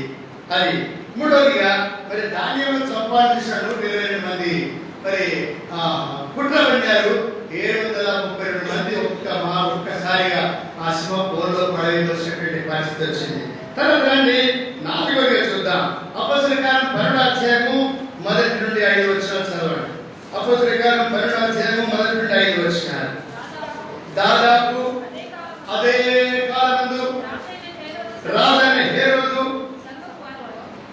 అది మూడవదిగా మరి ధాన్యం సంపాదించినాడు 20 మంది మరి కుట్ర పడ్డారు. 732 మంది ఒక్కసారిగా ఆ సింహ పోరులో పడవేసినటువంటి పరిస్థితి వచ్చింది. తర్వాత రండి 4వదిగా చూద్దాం. అపోస్తలుల కార్యం 12వ అధ్యాయము 1 నుండి 5 వచనాలు చదవండి. అపోస్తలుల కార్యం 12వ అధ్యాయము 1 నుండి 5 వచనాలు. దాదాపు అదే కాలమందు రాజైన హేరోదు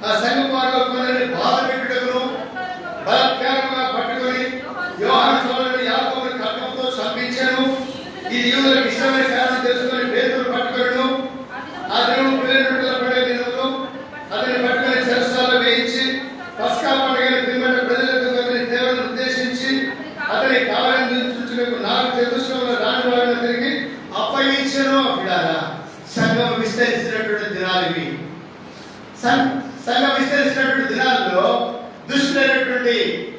ఆ సంఘపాలలో కొందరిని బాధ పెట్టుటకును బలాత్కారంగా పట్టుకొని యోహాను సోదరుడు యాకోబును ఖడ్గంతో చంపించాను. ఇది యూదులకు ఇష్టమైన కారణం తెలుసుకొని పేతురును పట్టుకొనెను. ఆ దినము పిల్లల పడే దినమును అతన్ని పట్టుకొని చెరసాలలో వేయించి పస్కా పండుగను పిమ్మట ప్రజలకు అతని దేవుని ఉద్దేశించి అతని కావాలని చూచుటకు నాకు చతుష్టంలో రాని వారిని తిరిగి అప్పగించెను. బిడ్డలారా, సంఘం విస్తరించినటువంటి దినాలు ఇవి. సంఘం విస్తరించినటువంటి దినాల్లో దుష్టుడైనటువంటి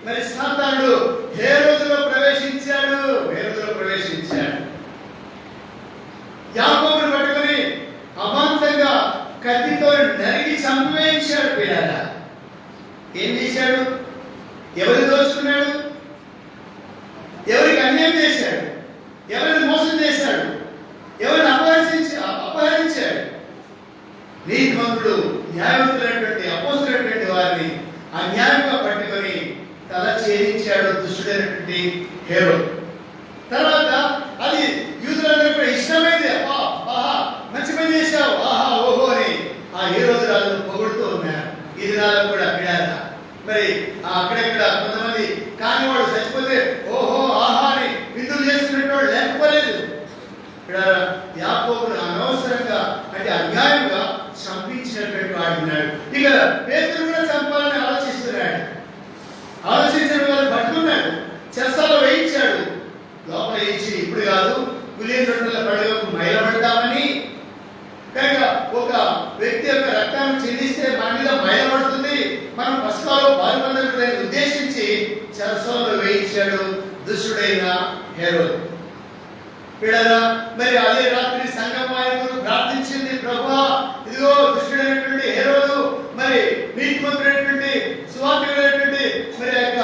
మరి సాతానుడు హేరోదులో ప్రవేశించాడు. యాకోబును పట్టుకొని అమాంతంగా కత్తితో నరికి చంపేయించాడు. పిల్లల ఏం చేశాడు? ఎవరు దోచుకున్నాడు? ఎవరికి అన్యాయం చేశాడు? ఎవరిని మోసం చేశాడు? ఎవరిని అపహరించాడు? నీతిమంతుడు న్యాయవంతులైనటువంటి అపోస్తులైనటువంటి వారిని అన్యాయంగా పట్టుకొని తల ఛేదించాడు దుష్టుడైనటువంటి హేరోదు. తర్వాత అది యూదులందరూ కూడా ఇష్టమైంది. మంచి పని చేశావు, ఆహా ఓహో అని ఆ హేరోదు రాజును పొగుడుతూ ఉన్నారు. ఈ దినాల్లో కూడా పిడాల మరి అక్కడెక్కడ కొంతమంది కాని వాడు చచ్చిపోతే ఓహో ఆహా అని విందులు చేసుకునేటోడు లేకపోలేదు. యాకోబును అనవసరంగా అంటే అన్యాయంగా చంపించినటువంటి వాడున్నాడు. ఇక పేతురు కూడా చంపాలని ఆలోచిస్తున్నాడు. ఆలోచించిన వాళ్ళు పట్టుకున్నాడు, చెరసాలలో వేయించాడు. లోపల వేయించి ఇప్పుడు కాదు పులియన్ రొట్టెల పండుగకు మైలపడతామని, కనుక ఒక వ్యక్తి యొక్క రక్తాన్ని చెల్లిస్తే మన మీద మైలపడుతుంది, మనం పస్కాలో పాల్పొందకూడదని ఉద్దేశించి చెరసాలలో వేయించాడు దుష్టుడైన హేరోదు. పిల్లరా, మరి అదే రాత్రి సంఘం నాయకులు ప్రార్థించింది, ప్రభువా ఇదిగో దుష్టుడైనటువంటి హేరోదు మరి నీతిమంతుడైనటువంటి సువార్తికుడైనటువంటి మరి యొక్క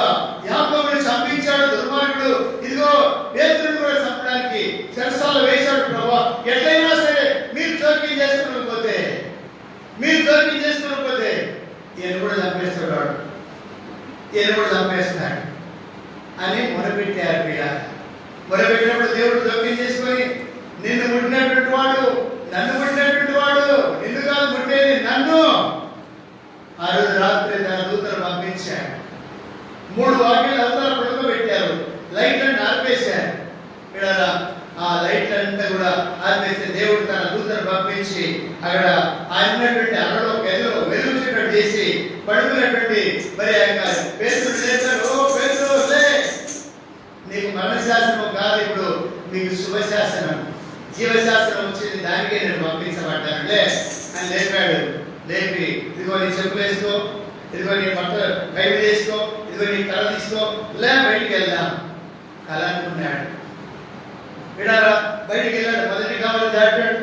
యాకోబుని చంపించాడు దుర్మార్గుడు, ఇదిగో పేతురును కూడా చంపడానికి చెరసాలలో వేశాడు. ప్రభువా ఎట్లయినా సరే మీరు జోక్యం చేసుకోకపోతే ఈయన కూడా చంపేస్తాడు అని మొరపెట్టారు. పిల్లలు మొరపెట్టినప్పుడు దేవుడు జోక్యం చేసుకొని నిన్ను ముట్టినటువంటి వాడు నన్ను ముట్టినటువంటి వాడు, నిన్ను కాదు ముట్టేది నన్ను. ఆ రోజు రాత్రి తన దూతను పంపించాడు. 3 వాక్యాలు అవతల పడుకోబెట్టారు, లైట్లను ఆర్పేశారు. ఇక్కడ ఆ లైట్లంతా కూడా ఆర్పేస్తే దేవుడు తన దూతను పంపించి అక్కడ ఆయన ఉన్నటువంటి అరలో గదిలో వెలుగుచేటట్టు చేసి పడుకున్నటువంటి మరి ఆ యొక్క పేతురు చేశారు. ఓ పేతురు లే, నీకు మరణశాసనం కాదు, ఇప్పుడు నీకు శుభశాసనం జీవశాస్త్రం వచ్చింది, దానికే నేను పంపించబడ్డాను లే అని లేపాడు. లేపి ఇదిగో నీ చెప్పులు వేసుకో, ఇదిగో నీ బట్ట బయట వేసుకో, ఇదిగో నీ కళ తీసుకో, లే బయటికి వెళ్దాం కళ అనుకున్నాడు. విడారా బయటికి వెళ్ళాడు. మొదటి కావాలి దాటాడు,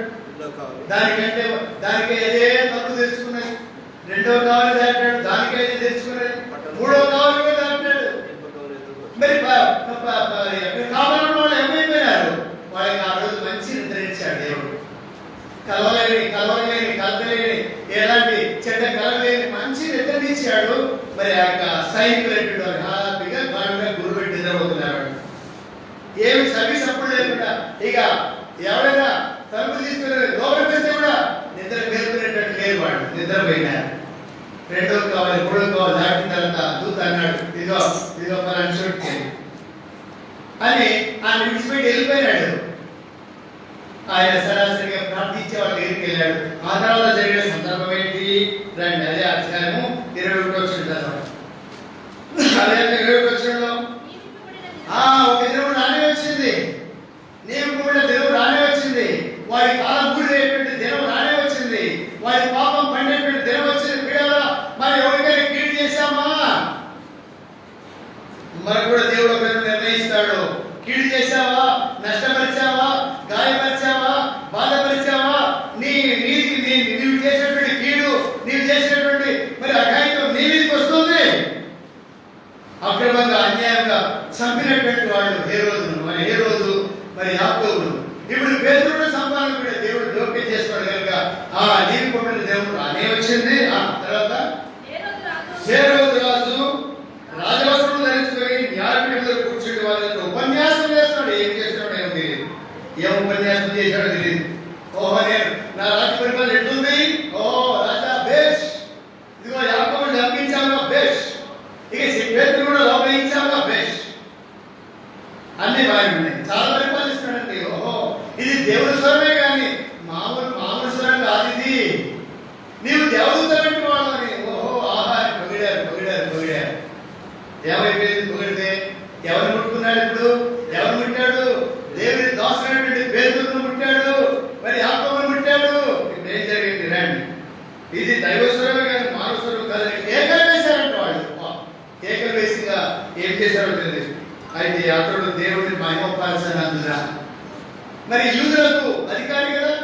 దానికే అదే తప్పు తెలుసుకున్నది. 2వ కావాలి దాటాడు, దానికే అదే తెలుసుకున్నది. 3వ కావాలి కూడా దాటాడు. మరి కావాలన్న వాళ్ళు ఏమైపోయినారు? వాళ్ళకి ఆ రోజు మంచి నిద్ర ఇచ్చాడు దేవుడు. కలవలేని కలతలేని ఎలాంటి చెడ్డ కలవలేని మంచి నిద్ర ఇచ్చాడు. మరి ఆ యొక్క సైనికులు హ్యాపీగా బాగా గురుపెట్టి నిద్రపోతున్నారు. ఏమి సర్వీస్ అప్పుడు లేకుండా ఇక ఎవరైనా తలుపు తీసుకుని లోపల పెడితే కూడా నిద్ర పేరుకునేటట్టు లేదు. వాడు నిద్రపోయినారు. 2వ కావాలి 3వ కావాలి దాటిన తర్వాత దూత అన్నాడు, ఇదిగో పలానా చోటుకి అని ఆయన విడిచిపెట్టి వెళ్ళిపోయినాడు. ఆయన సరాసరిగా ప్రార్థించే వాళ్ళ దగ్గరికి వెళ్ళాడు. ఆ తర్వాత జరిగిన సందర్భం ఏంటి? రండి, అదే అధ్యాయము 21వ వచనం. అదే 21వ వచనంలో ఒక దేవుడు రానే వచ్చింది, నియమింపబడిన దేవుడు రానే వచ్చింది. వారి కాలం కూడినటువంటి దినం రానే వచ్చింది. వారి పాపం పండేటువంటి దినం వచ్చింది. పిల్లలా మరి ఎవరికైనా కీడు చేశామా? మనకు కూడా దేవుడు ఒక నిర్ణయిస్తాడు. కీడు చేశావా, నష్టపరిచావా, గాయపరిచావా, బాధపరిచావా, నీవు చేసినటువంటి కీడు, నీవు చేసినటువంటి మరి అఘాయితం నీ మీదకి వస్తుంది. అక్రమంగా అన్యాయంగా చంపినటువంటి వాళ్ళు హేరోదు మరి యాకోబులు. ఇప్పుడు పేతురును సంపాదన కూడా దేవుడు జోక్యం చేసుకోవడం కనుక నీవి కొట్టిన దేవుడు రానే వచ్చింది. తర్వాత హేరోదు రాజు రాజవస్త్రం ధరించుకొని న్యాయపీఠంలో కూర్చుంటే వాళ్ళతో ఉపన్యాసం చేస్తున్నాడు. ఏం చేస్తున్నాడు ఏమో తెలియదు. ఏం ఉపన్యాసం చేశాడో తెలియదు. ఓహో, నేను నా రాజ్య పరిపాలన ఎట్లుంది? ఓహో రాజా బేష్, ఇదిగో యాకోబుని చంపించావుగా బేష్, ఇక పేతురు కూడా లోపలించావుగా బేష్, అన్ని బాగా ఉన్నాయి. చాలా పరిపాలిస్తున్నాడండి. ఓహో, ఇది దేవుడి స్వరమే కానీ మామూలు స్వరం కాదు ఇది. నీవు దేవదూత వంటి వాడు అని. ఓహో ఆహా, పొగిడారు. ఏమైపోయింది పొగిడితే? ఎవరు ముట్టుకున్నాడు? ఇప్పుడు ఎవరు ముట్టాడు? దేవుని దాసుడైనటువంటి పేతురును ముట్టాడు, మరి యాకోబును ముట్టాడు. ఇప్పుడు ఏం జరిగింది రండి. ఇది దైవస్వరమే కానీ మానవస్వరం కాదని కేకలు వేశారంట వాళ్ళు. కేకలు వేసిగా ఏం చేశారో తెలియదు. అయితే అతడు దేవుడిని మహిమపరచనందున మరి యూదులకు అధికారి కదా,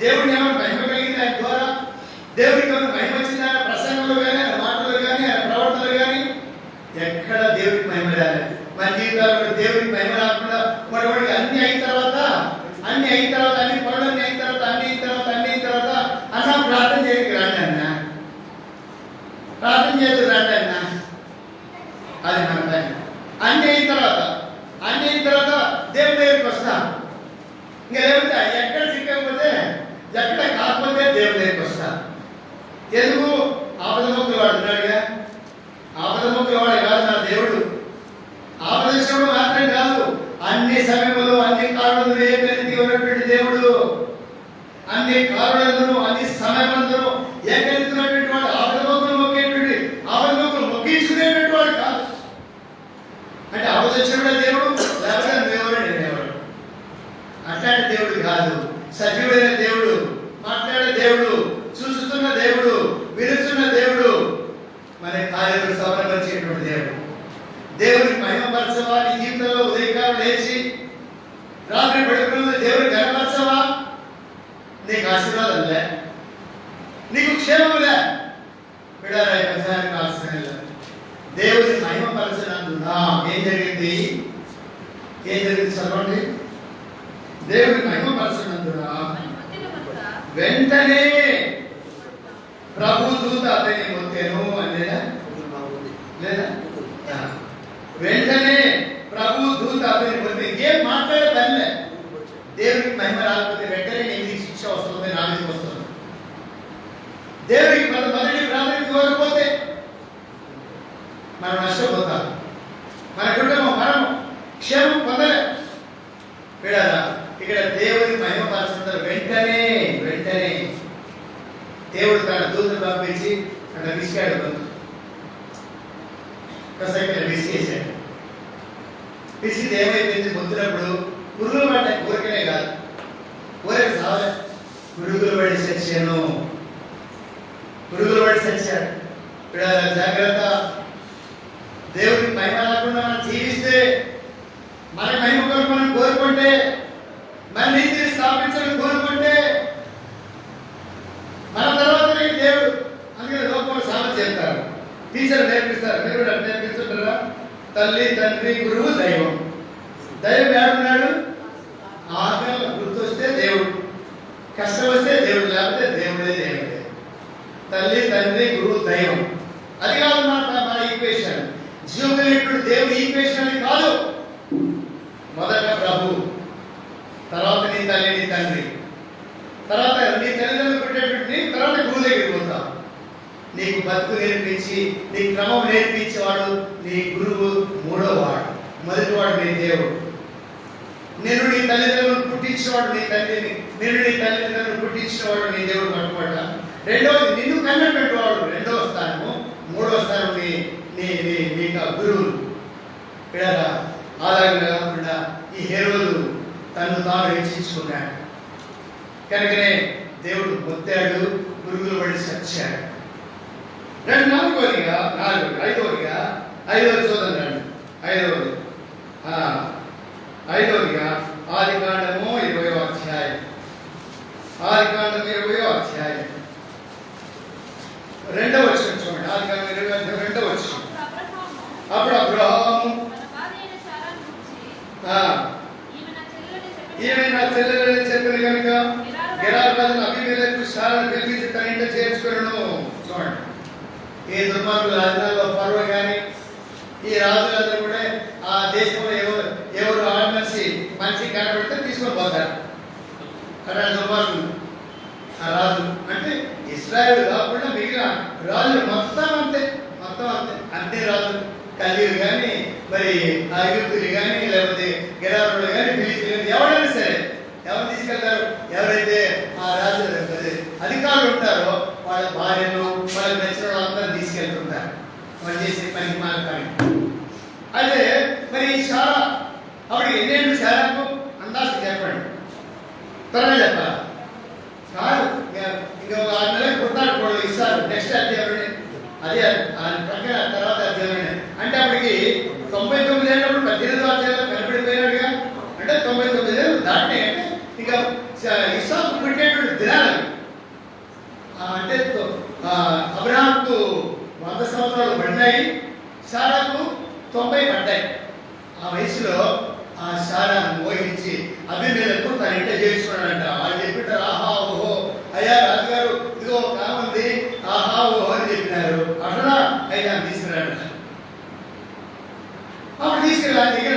దేవుడిని ఏమైనా మహిమ కలిగింది ఆయన ద్వారా? దేవుడికి ఏమైనా మహిమ వచ్చింది ఆయన ప్రసంగంలో కానీ, ఆయన మాటలు కానీ, ఆయన ప్రవర్తనలు కానీ? ఎక్కడ దేవుడికి మహిమ రాలేదు. మన జీవితాల్లో దేవుడికి మహిమ రాకుండా మనవాడికి అన్ని అయిన తర్వాత అన్ని పనులు అయిన తర్వాత అన్న ప్రార్థన చేయడానికి రండి అన్న, ప్రార్థన చేసి రండి అన్న. అది మన పని. అన్ని అయిన తర్వాత దేవుడి దగ్గరికి వస్తాం. ఇంకా లేకపోతే ఎక్కడ చిక్కకపోతే, ఎక్కడ కాకపోతే దేవుడి దగ్గరికి వస్తాం. ఎందుకు? ఆపద మొక్కలు వాడు ఉన్నాడుగా. ఆపద మొక్కలు వాడే కాదు నా దేవుడు. ఆపదశుడు మాత్రం కాదు, అన్ని సమయంలో అన్ని కారణములు ఏకరీతిగా ఉన్నటువంటి దేవుడు. అన్ని కారణులను అన్ని సమయమందును ఏకరీతినటువంటి వాడు. ఆపద మొక్కలు మొక్కేటువంటి, ఆపద మొక్కలు మొక్కించుకునేటువంటి వాడు కాదు. అంటే ఆపదశుడు దేవుడు, లేకపోతే దేవుడు నేనేవాడు. అట్లాంటి దేవుడు కాదు. సజీవుడైన దేవుడు, మాట్లాడే దేవుడు, చూస్తున్న దేవుడు, వినుచున్న దేవుడు, మన కార్యాలను సఫలపరిచేటువంటి దేవుడు. దేవుడిని మహిమపరచవా? నీ జీవితంలో ఉదయకాలం లేచి రాత్రి పడుకున్న దేవుడిని కనపరచవా? నీకు ఆశీర్వాదంలే, నీకు క్షేమంలే. దేవుడిని మహిమపరచనందున ఏం జరిగింది? చదవండి. దేవుడిని మహిమపరచనందున వెంటనే ప్రభు దూత అతని మొత్తెను అనేదా? లేదా? వెంటనే ప్రభు దూత అతని మొత్తం. ఏం మాట్లాడే పనిలే. దేవుడికి మహిమ రాకపోతే వెంటనే నీకు శిక్ష వస్తుంది, నా మీదకి వస్తుంది. దేవుడికి మొదటి ప్రాధాన్యత ఇవ్వకపోతే మనం నష్టపోతాం. మన కుటుంబం మనం క్షేమం పొందలే. వీడారా ఇక్కడ దేవుడిని మహిమపరచుకుంటారు. వెంటనే దేవుడు తన దూతను పంపించి అక్కడ విసిగాడు. విసిగేశాడు. విసిగి ఏమైపోయింది? ముద్దునప్పుడు పురుగులు పడ్డాయి. ఊరికనే కాదు, ఊరికి సావలే, పురుగులు పడి చచ్చాను. ఇక్కడ జాగ్రత్త. దేవుడికి మహిమ రాకుండా మనం జీవిస్తే, మన మహిమ కొరకు మనం కోరుకుంటే, మన నీతిని స్థాపించాలని కోరుకుంటే, మన తర్వాత దేవుడు అందుకే లోకంలో సామెత చెప్తారు, టీచర్ నేర్పిస్తారు. మీరు కూడా నేర్పిస్తుంటారా? తల్లి, తండ్రి, గురువు, దైవం. దైవం ఏడున్నాడు? ఆకలి గుర్తొస్తే దేవుడు, కష్టం వస్తే దేవుడు, లేకపోతే దేవుడే. తల్లి, తండ్రి, గురువు, దైవం. అది కాదు మన ఈక్వేషన్. జీవమైనటువంటి దేవుడి ఈక్వేషన్ అని కాదు. మొదట ప్రభు, తర్వాత నీ తల్లి, నీ తండ్రి, తర్వాత నీ తల్లిదండ్రులు పెట్టేటువంటి, తర్వాత గురువు దగ్గరికి పోతావు. నీకు బతుకు నేర్పించి, నీ క్రమం నేర్పించేవాడు నీ గురువు. మూడోవాడు, మొదటివాడు నీ దేవుడు. నేను నీ తల్లిదండ్రులను పుట్టించేవాడు నీ తల్లిని, నేను నీ తల్లిదండ్రులను పుట్టించేవాడు నీ దేవుడు పట్టుబడ్డ. రెండవది నిన్ను కన్నటువంటి వాడు రెండవ స్థానము. మూడవ స్థానం నీకు గురువులు. అలాగే కాకుండా ఈ హేరోదు తను తాను హెచ్చించుకున్నాడు. కనుకనే దేవుడు పొత్తాడు, పురుగులు పడి చచ్చాడు. ఐదవది చూడండి. ఐదవదిగా ఆదికాండము 20వ అధ్యాయం. ఆదికాండము 20వ అధ్యాయం 2వ వచనం చూడండి. ఆదికాండం 20వ అధ్యాయం 2వ వచనం. అప్పుడు అబ్రహాము ఈమె నా చెల్లెలని చెప్పిన కనుక గెరారు రాజును అబీమెలెకు శారాను పిలిపించి తన ఇంట చేర్చుకొనెను. చూడండి, ఈ దుర్మార్గుల రాజ్యాల్లో ఫరో కానీ ఈ రాజులందరూ కూడా ఆ దేశంలో ఎవరు ఆడమనిషి మంచి కనబడితే తీసుకొని పోతారు. అక్కడ దుర్మార్గులు ఆ రాజు అంటే ఇశ్రాయేలు కాకుండా మిగిలిన రాజులు మొత్తం అంతే. అన్ని రాజులు కల్లీలు కానీ, మరి ఐగుప్తులు కానీ, లేకపోతే గెరారులు కానీ, ఫిలిస్తీన్లు కానీ, ఎవరైనా సరే ఎవరు తీసుకెళ్తారు? ఎవరైతే ఆ రాజు అధికారులు ఉంటారో వాళ్ళ భార్యలు, వాళ్ళకి నచ్చిన వాళ్ళందరూ తీసుకెళ్తుంటారు. వాళ్ళు చేసే పనికి మన పని. అయితే మరి శారా అప్పుడు ఎన్నేళ్ళు శారాకు అందాజు చెప్పండి, త్వరగా చెప్పాలి. కాదు ఇంకా 6 నెలలకు పుట్టాడు ఇస్తారు. నెక్స్ట్ అధ్యాయం అదే ప్రక్కన తర్వాత అధ్యాయం అంటే అప్పటికి 99 ఏళ్ళప్పుడు 18వ అధ్యాయంలో కనపడిపోయినాడుగా. అంటే 99 ఏళ్ళు దాటినాయి. అంటే ఇంకా ఇస్సాకు పుట్టేటువంటి దినాలు అంటే అబ్రహాంకు 100 సంవత్సరాలు పడినాయి, శారాకు 90 పడ్డాయి. ఆ వయసులో ఆ శారాను మోహించి అబీమెలెకు తన ఇంట చేర్చుకున్నాడంట. వాళ్ళు చెప్పిటారు, ఆహా ఓహో అయ్యా రాజుగారు ఇదిగో కామంది, ఆహా ఓహో అని చెప్పినారు. అట్లా అయితే తీసుకురాడు. అప్పుడు తీసుకెళ్ళి ఆయన దగ్గర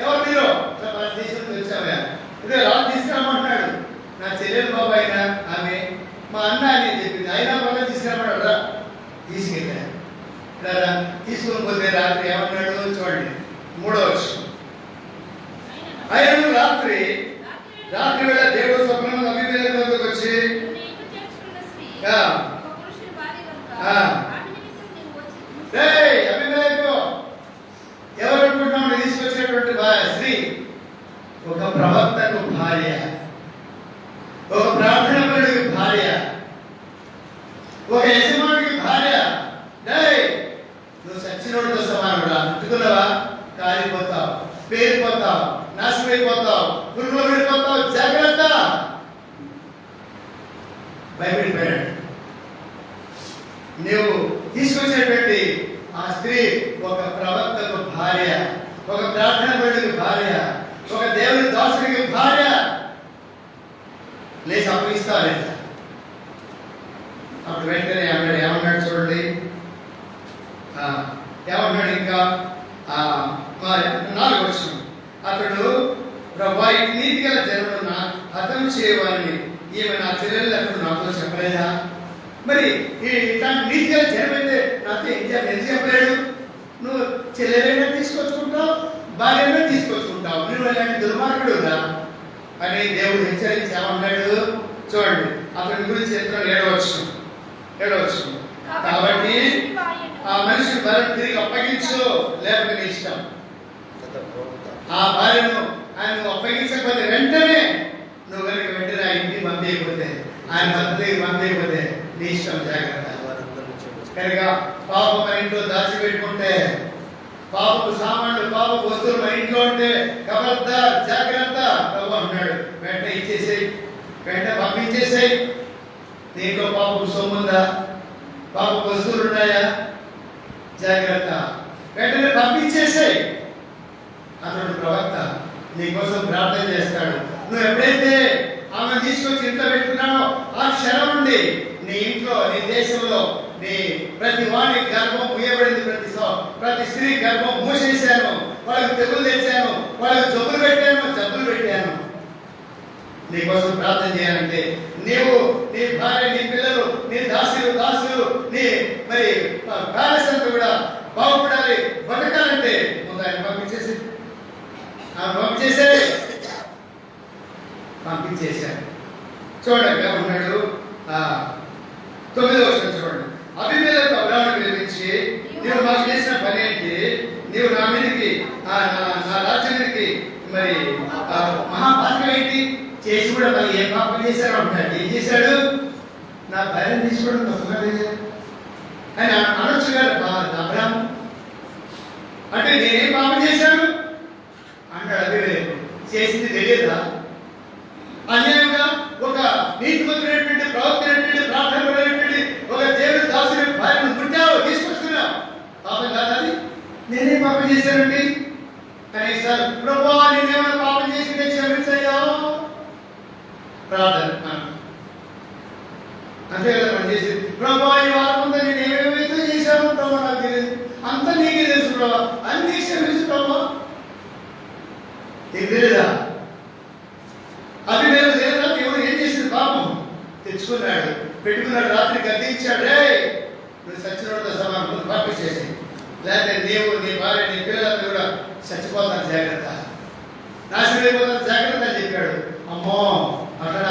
ఎవరు మీరు తీసుకుని వచ్చావా? ఇదే రాజు తీసుకురామంటున్నాడు. నా చెల్లెలు బాబు అయినా ఆమె మా అన్న అని చెప్పింది. అయినా వల్ల తీసుకురామన్నాడు. రా తీసుకెళ్ళారు. తీసుకొని పోతే రాత్రి ఏమన్నాడు చూడండి. 3వ వచనం. ఆయన రాత్రి వేళ దేవుడు స్వప్నంలో అబీమెలెకు వద్దకు వచ్చి అబీమెలెకు ఎవరు అనుకుంటున్నావు? తీసుకొచ్చినటువంటి స్త్రీ ఒక ప్రవక్తకు భార్య, ఒక ప్రార్థనపరుడికి భార్య, ఒక యజమానికి భార్య. నువ్వు సచ్చినోడితో సమానుడా, అంటుకున్నావా? కాలిపోతావు, పేరిపోతావు, నాశనమైపోతావు, పురుగులో పడిపోతావు, జాగ్రత్త. భయపడిపోయాడు. నువ్వు తీసుకొచ్చినటువంటి ఆ స్త్రీ ఒక ప్రవక్తకు భార్య, ఒక ప్రార్థన పరుడికి భార్య, ఒక దేవుని దాసుడికి భార్య. లేచి అప్పగిస్తావా లేదా? అప్పుడు వెంటనే ఏమన్నాడు చూడండి. ఏమన్నాడు ఇంకా 4వ వచనం. అతడు ప్రభా ఈ నీతి గల జనులను హతం చేయవాలని ఈమె నా చెల్లెలు అతడు నాతో చెప్పలేదా? మరి ఇట్లాంటి నీతి గల జనమైతే నాతో ఎందుకు చెప్పలేడు? నువ్వు చెల్లెలైనా తీసుకొచ్చుకుంటావు, భార్యనే తీసుకొచ్చుకుంటావు, నువ్వు ఇలాంటి దుర్మార్గుడురా అని దేవుడు హెచ్చరించి ఏమన్నాడు చూడండి. అతని గురించి చెప్తాడు 7వ వచనం. కాబట్టి ఆ మనిషిని భార్య తిరిగి అప్పగించు, లేకపోతే నీ ఇష్టం. ఆ భార్యను ఆయన అప్పగించకపోతే వెంటనే నువ్వు కనుక వెంటనే ఆ ఇంటికి పంపేయకపోతే, ఆయన భర్తకి పంపేయకపోతే నీ ఇష్టం, జాగ్రత్త. కనుక పాపం మన ఇంట్లో దాచిపెట్టుకుంటే, పాపపు సామాన్లు, పాపపు వస్తువులు మన ఇంట్లో ఉంటే ఖబర్దార్, జాగ్రత్త. ప్రభు అన్నాడు వెంటనే ఇచ్చేసేయి, వెంటనే పంపించేసేయి. దీంట్లో పాపపు సొమ్ముందా, పాపపు వస్తువులు ఉన్నాయా? జాగ్రత్త, వెంటనే పంపించేసేయి. అతడు ప్రవక్త నీకోసం ప్రార్థన చేస్తాడు. నువ్వు ఎప్పుడైతే ఆమె తీసుకొచ్చి ఇంట్లో పెట్టుకున్నావో ఆ క్షణం నుండి నీ ఇంట్లో, నీ దేశంలో నీ ప్రతి వాడి గర్భం మూయబడింది. ప్రతి స్త్రీ గర్భం మూసేశాను. వాళ్ళకి తెగులు తెచ్చాను, వాళ్ళకి జబ్బులు పెట్టాను. నీకోసం ప్రార్థన చేయాలంటే నీవు, నీ భార్య, నీ పిల్లలు, నీ దాసులు, నీ మరి ప్యాలెస్ అంతా కూడా బాగుపడాలి, బతకాలంటే ముందు ఆయన పంపించేశాడు. చూడండి ఉన్నాడు. 9వ వచనం చూడండి. అబీమెలెకు అబ్రాహామును పిలిపించి, నీవు మాకు చేసిన పని ఏంటి? నీవు నా మీదకి, నా రాజ్యం మీదకి మరి మహాపాత్ర ఏంటి చేసి కూడా మళ్ళీ ఏ పాపం చేశాడు అంటాడు. ఏం చేశాడు? నా భార్యను తీసుకోవడం తప్పుగా లేదు అని అనొచ్చు కదా అబ్రాహాము. అంటే నేనేం పాపం చేశాను అంటాడు అభిమేలెకు. చేసింది తెలియదా? అన్యాయంగా ఒక నీతిమంతుడైనటువంటి ప్రవక్తైనటువంటి ప్రార్థన పడినటువంటి ఒక దేవుడి దాసుని భార్యను ముట్టావు, తీసుకొచ్చుకున్నావు, పాపం కాదు అది? నేనేం పాపం చేశానండి? కనీసం ప్రభువా నేనేమైనా పాపం చేసిందే క్షమించయ్యా ప్రార్థన. అంతే కదా మనం చేసేది. ప్రభువా ఈ వారం అంతా నేను ఏమేమైతే చేశాను ప్రభావ నాకు తెలియదు, అంతా నీకే తెలుసు ప్రభావ, అన్ని క్షమించు ప్రభావ. నీకు తెలియదా? అభిమేలు లేదా దేవుడు ఏం చేసింది? పాపం తెచ్చుకున్నాడు, పెట్టుకున్నాడు, రాత్రి గద్దించాడు. రే నువ్వు సచ్చినోడితో సమానం పాపం చేసి, లేకపోతే నీవు నీ భార్య నీ పిల్లలతో కూడా చచ్చిపోతాను జాగ్రత్త, నాశనం అయిపోతాను జాగ్రత్త అని చెప్పాడు. అమ్మో అక్కడ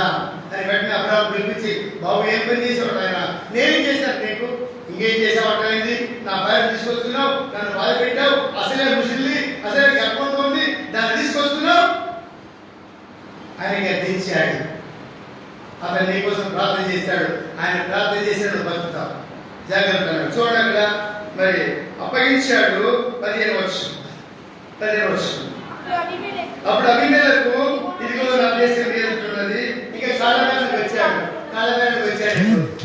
అని వెంటనే అబ్రాహాము పిలిపించి, బాబు ఏం పని చేసావు ఆయన? నేనేం చేశాను నీకు? ఇంకేం చేసావు అర్థమైంది? నా భార్య తీసుకొచ్చుకున్నావు, నన్ను బాధ పెట్టావు, అసలే ముసిల్లి, అసలే గర్భంతో ఉంది, దాన్ని తీసుకొచ్చుకున్నావు ఆయన గద్దించాడు. అతను నీ కోసం ప్రార్థన చేశాడు, ఆయన ప్రార్థన చేశాడు, బతుకుతావు జాగ్రత్త అన్నాడు. చూడండి అక్కడ మరి అప్పగించాడు. 15వ వచనం. అప్పుడు అభిమేలెకు ఇదిగో నా దేశం ఏదున్నది, ఇక కాలవేళకు వచ్చాడు.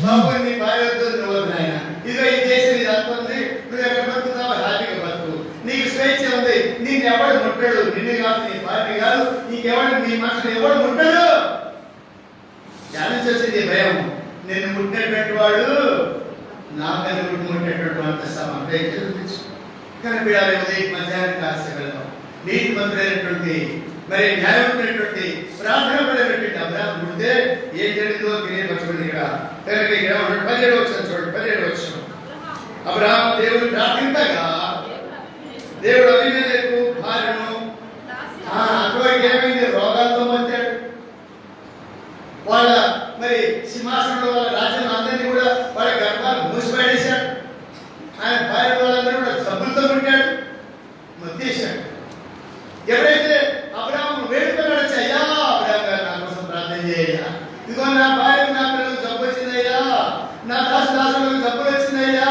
బాబు నీ భార్య వద్దు, నువ్వు వద్దు నాయన, ఇదిగో ఈ దేశం ఇది అంతుంది, నువ్వు ఎక్కడ బతుకుతావు హ్యాపీగా బతుకు, నీకు స్వేచ్ఛ ఉంది, నీకు ఎవడు ముట్టాడు, నిన్ను కాదు నీ భార్య కాదు, నీకెవడు నీ మనసులో ఎవడు ముట్టాడు? ధ్యానించొచ్చింది భయం. నిన్ను ముట్టినటువంటి వాడు నాకని ముట్టినటువంటి అంత సమయం కనిపించాలి. ఉదయం మధ్యాహ్నం కాస్త వెళ్దాం. నీతి మంత్రులైనటువంటి మరి న్యాయమైనటువంటి ప్రార్థన పడినటువంటి అబ్రాహాము పుడితే ఏం జరిగిందో తెలియపరచుకుంది ఇక్కడ. కనుక ఇక్కడ 17వ వచనం చూడండి. 17వ వచనం. అబ్రాహాము దేవుని ప్రార్థించగా దేవుడు అభిమేలెకు భార్యను అటువైపు ఏమైంది? రోగాలతో వచ్చాడు. వాళ్ళ మరి సింహాసనంలో వాళ్ళ రాజ్యం అందరినీ కూడా వాళ్ళ గర్భాలు మూసిపడేశాడు. ఆయన భార్య వాళ్ళందరూ కూడా సబ్బులతో పుట్టాడు, మొత్తేశాడు. ఎవరైతే అబ్రాహాము వేడుకున్నాడు, అయ్యా అబ్రాహాము గారు నా కోసం ప్రార్థన చేయ్యా, ఇదిగో నా భార్యకు నా పిల్లలకు జబ్బు వచ్చిందయ్యా, నా దాసులకు జబ్బులు వచ్చిందయ్యా,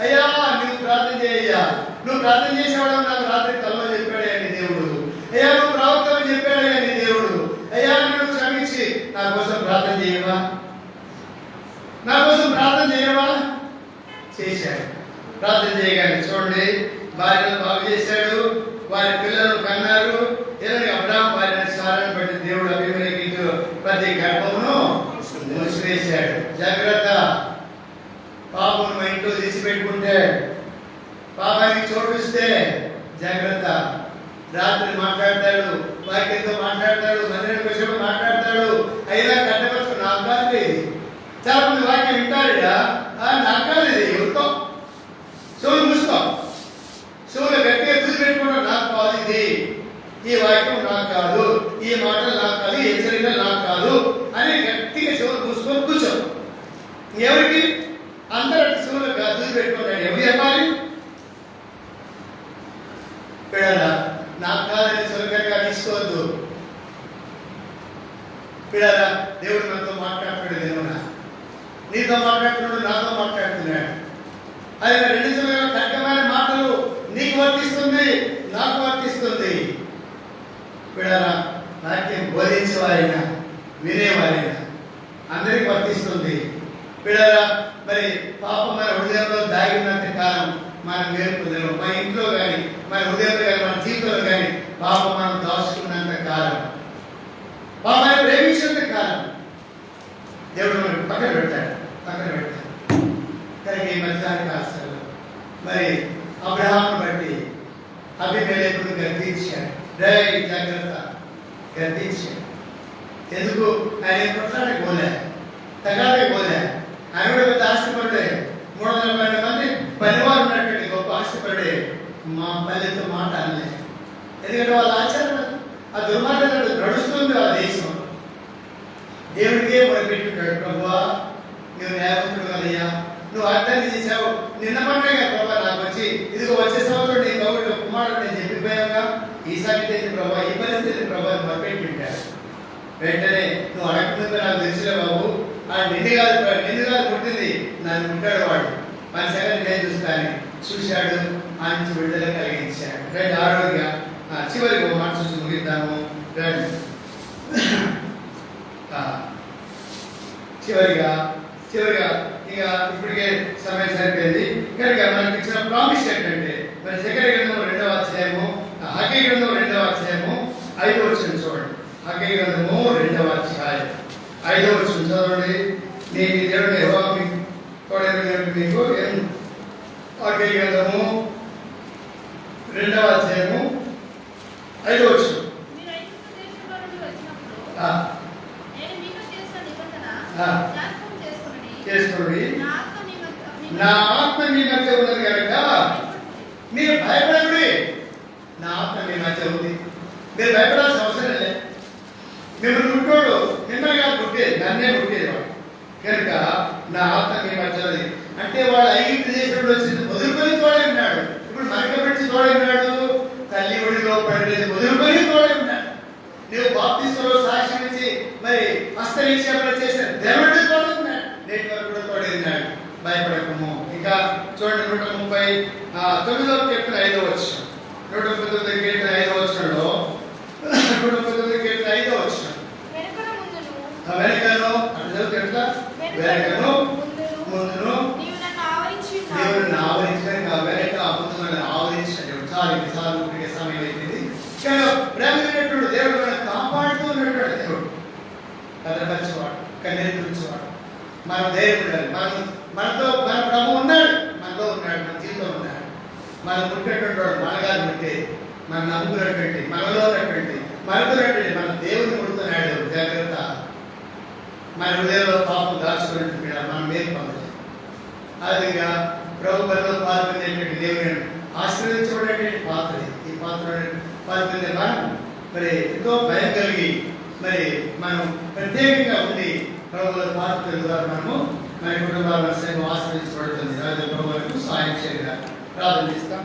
అయ్యా నువ్వు ప్రార్థన చేయ్యా, నువ్వు ప్రార్థన చేసేవాడు నాకు రాత్రి కల్లో చెప్పాడు అని దేవుడు, అయ్యా నువ్వు ప్రవక్తని చెప్పాడు అని దేవుడు, అయ్యా నువ్వు క్షమించి నా కోసం ప్రార్థన చేయవా, నా కోసం ప్రార్థన చేయవా? చేశాడు. ప్రార్థన చేయగానే చూడండి భార్యను బాగు చేశాడు, వారి పిల్లలు కన్నారు. అబ్రాహాము భార్యను సారాన్ని బట్టి దేవుడు అభిమేలెకు ప్రతి గర్భమును మూసివేశాడు. జాగ్రత్త, పాపను మా ఇంట్లో తీసిపెట్టుకుంటే, పాపానికి చోటిస్తే జాగ్రత్త. రాత్రి మాట్లాడతాడు, వాక్యంతో మాట్లాడతాడు, మందిరానికి వచ్చేప్పుడు మాట్లాడతాడు, అయినా కట్టపరుచుకు నాకు కాదు ఇది. చాలా మంది వాక్యం వింటారుగా, నాకు కాదు ఇది, ఎవరితో చెవులు మూసుకో, చెవులు గట్టిగా దూసి పెట్టుకుంటా, నాకు కాదు ఇది, ఈ వాక్యం నాకు కాదు, ఈ మాటలు నాకు కాదు, ఈ హెచ్చరికలు నాకు కాదు అని గట్టిగా చెవులు మూసుకొని కూర్చో. ఎవరికి? అందరూ చెవులు దూసి పెట్టుకుంటాడు. ఎవరు చెప్పాలి? పిల్లరా నాకు కాదని సులకరగా తీసుకోవద్దు. పిల్లరా దేవుడు మనతో మాట్లాడుతున్నాడు, దేవుడా నీతో మాట్లాడుతున్నాడు, నాతో మాట్లాడుతున్నాడు. అది రెండు సమయంలో కఠినమైన మాటలు నీకు వర్తిస్తుంది, నాకు వర్తిస్తుంది. పిల్లరా వాక్యం బోధించేవారైనా వినేవారైనా అందరికి వర్తిస్తుంది. పిల్లరా మరి పాపం మన హృదయంలో దాగినంత కాలం మనం నేర్పుతున్నాం. మన ఇంట్లో కానీ మన హృదయంలో కానీ మన జీవితంలో కానీ పాపం మనం దాచుకున్నంత కాలం, పాపాన్ని ప్రేమించినంత కాలం దేవుడు మనకు పక్కన పెడతాడు. కనుక ఈ మధ్యాహ్న కాలంలో మరి అబ్రాహామును బట్టి అభిమేలెకును గద్దించాడు. జాగ్రత్త, గద్దించాడు. ఎందుకు? ఆయన కొట్లాడే పోలే, తగాదే పోలే. ఆయన కూడా పెద్ద ఆస్తిపడే, 340 మంది పనివారు ఉన్నటువంటి గొప్ప ఆస్తిపడే మా పల్లెతో మాట అనలే. ఎందుకంటే వాళ్ళ ఆచారం ఆ దుర్మార్గం నడుస్తుంది ఆ దేశం. దేవుడికే మొదలుపెట్టుంటాడు, ప్రభువా నువ్వు న్యాయవంతుడు కదయ్యా, నువ్వు అర్థాన్ని చేశావు, నిన్న పండుగ ప్రభావ నాకు వచ్చి ఇదిగో వచ్చే సంవత్సరం నీ గౌరవ కుమారుడు నేను చెప్పిపోయాగా, ఈ సంగతి ప్రభావ ఈ పరిస్థితి ప్రభావం మొదలుపెట్టుంటాడు. వెంటనే నువ్వు అడగకుండా నాకు తెలిసిలే బాబు, ఆ నిన్ను కాదు పుట్టింది, నన్ను ఉంటాడు వాడు, మన సంగతి నేను చూస్తాను. చూశాడు, ఆ నుంచి విడుదల కలిగించాడు. రండి ఆరోగ్య చివరికి ఒక మాట చూసి ముగిద్దాము. రండి చివరిగా ఇక ఇప్పటికే సమయం సరిపోయింది కనుక మనకి ఇచ్చిన ప్రామిస్ ఏంటంటే మరి జకర్యా గ్రంథం 2వ అధ్యాయము, హగ్గై గ్రంథం 2వ అధ్యాయము 5వ వచనం చూడండి. హగ్గై గ్రంథము 2వ అధ్యాయం 5వ వచనం చదవండి. నీ దేవుడు యెహోవా మీకు హగ్గై గ్రంథము 2వ అధ్యాయము 5వ వచనం. చేసుకోండి, నా ఆత్మ మీ మధ్య ఉన్నది కనుక మీరు భయపడండి. నా ఆత్మ మీ మధ్య ఉంది, మీరు భయపడాల్సిన అవసరం లేదు. మిమ్మల్ని పుట్టోడు మిమ్మల్ని కాదు పుట్టేది, నన్నే పుట్టేది కనుక నా ఆత్మ మీ మధ్య ఉంది. అంటే వాడు ఐగుప్తు దేశంలో వచ్చింది వదులుకొని తోడే ఉన్నాడు. ఇప్పుడు మనకి పెట్టి తోడే ఉన్నాడు, తల్లి ఒడిలో పడేది వదులుకొని తోడే ఉన్నాడు. నువ్వు బాప్తిస్మలో సాక్ష్యం ఇచ్చి మరి హస్త నిక్షేపణ చేసిన దేవుడి తోడే ఉన్నాడు, నేటి వరకు కూడా తోడే ఉన్నాడు. భయపడకము. ఇంకా చూడండి 139వ కీర్తన 5వ వచనం. 139వ కీర్తన 5వ వచనంలో 139వ కీర్తన 5వ వచనం. వెనకను అంటే ఎట్లా వెనకను ముందును నీవు నన్ను ఆవరించిన వెనక అద్భుతమైన ఆవరించాడు. చాలు ఇప్పటికే సమయం అయిపోయింది. కానీ ప్రేమమైనటువంటి దేవుడు మనకు కాపాడుతూ ఉన్నటువంటి దేవుడు, భద్రపరిచేవాడు, కన్నెరించేవాడు, మన ధైర్యం మనతో మన ప్రభు ఉన్నాడు, మనలో ఉన్నాడు, మన జీవితంలో ఉన్నాడు. మనం పుట్టినటువంటి వాడు మనగారు పుట్టే మన నమ్ముకున్నటువంటి మనలో ఉన్నటువంటి మనకున్నటువంటి మన దేవుని పుడుతున్నాడు. జాగ్రత్త, మన హృదయంలో పాపం దాచుకున్నటువంటి మనం మేలు పొందలేదు. అదేవిధంగా ప్రభు బలిలో పాల్పొందేటువంటి దేవుని ఆశీర్వదించబడేటువంటి పాత్ర. ఈ పాత్ర పాల్పొందే మనం మరి ఎంతో భయం కలిగి మరి మనం ప్రత్యేకంగా ఉండి ప్రభువుల పాత్ర ద్వారా మనము మన కుటుంబాల ఆశీర్వదించబడుతుంది. ప్రభువులకు సాయం చేయగా ప్రార్థన చేస్తాం.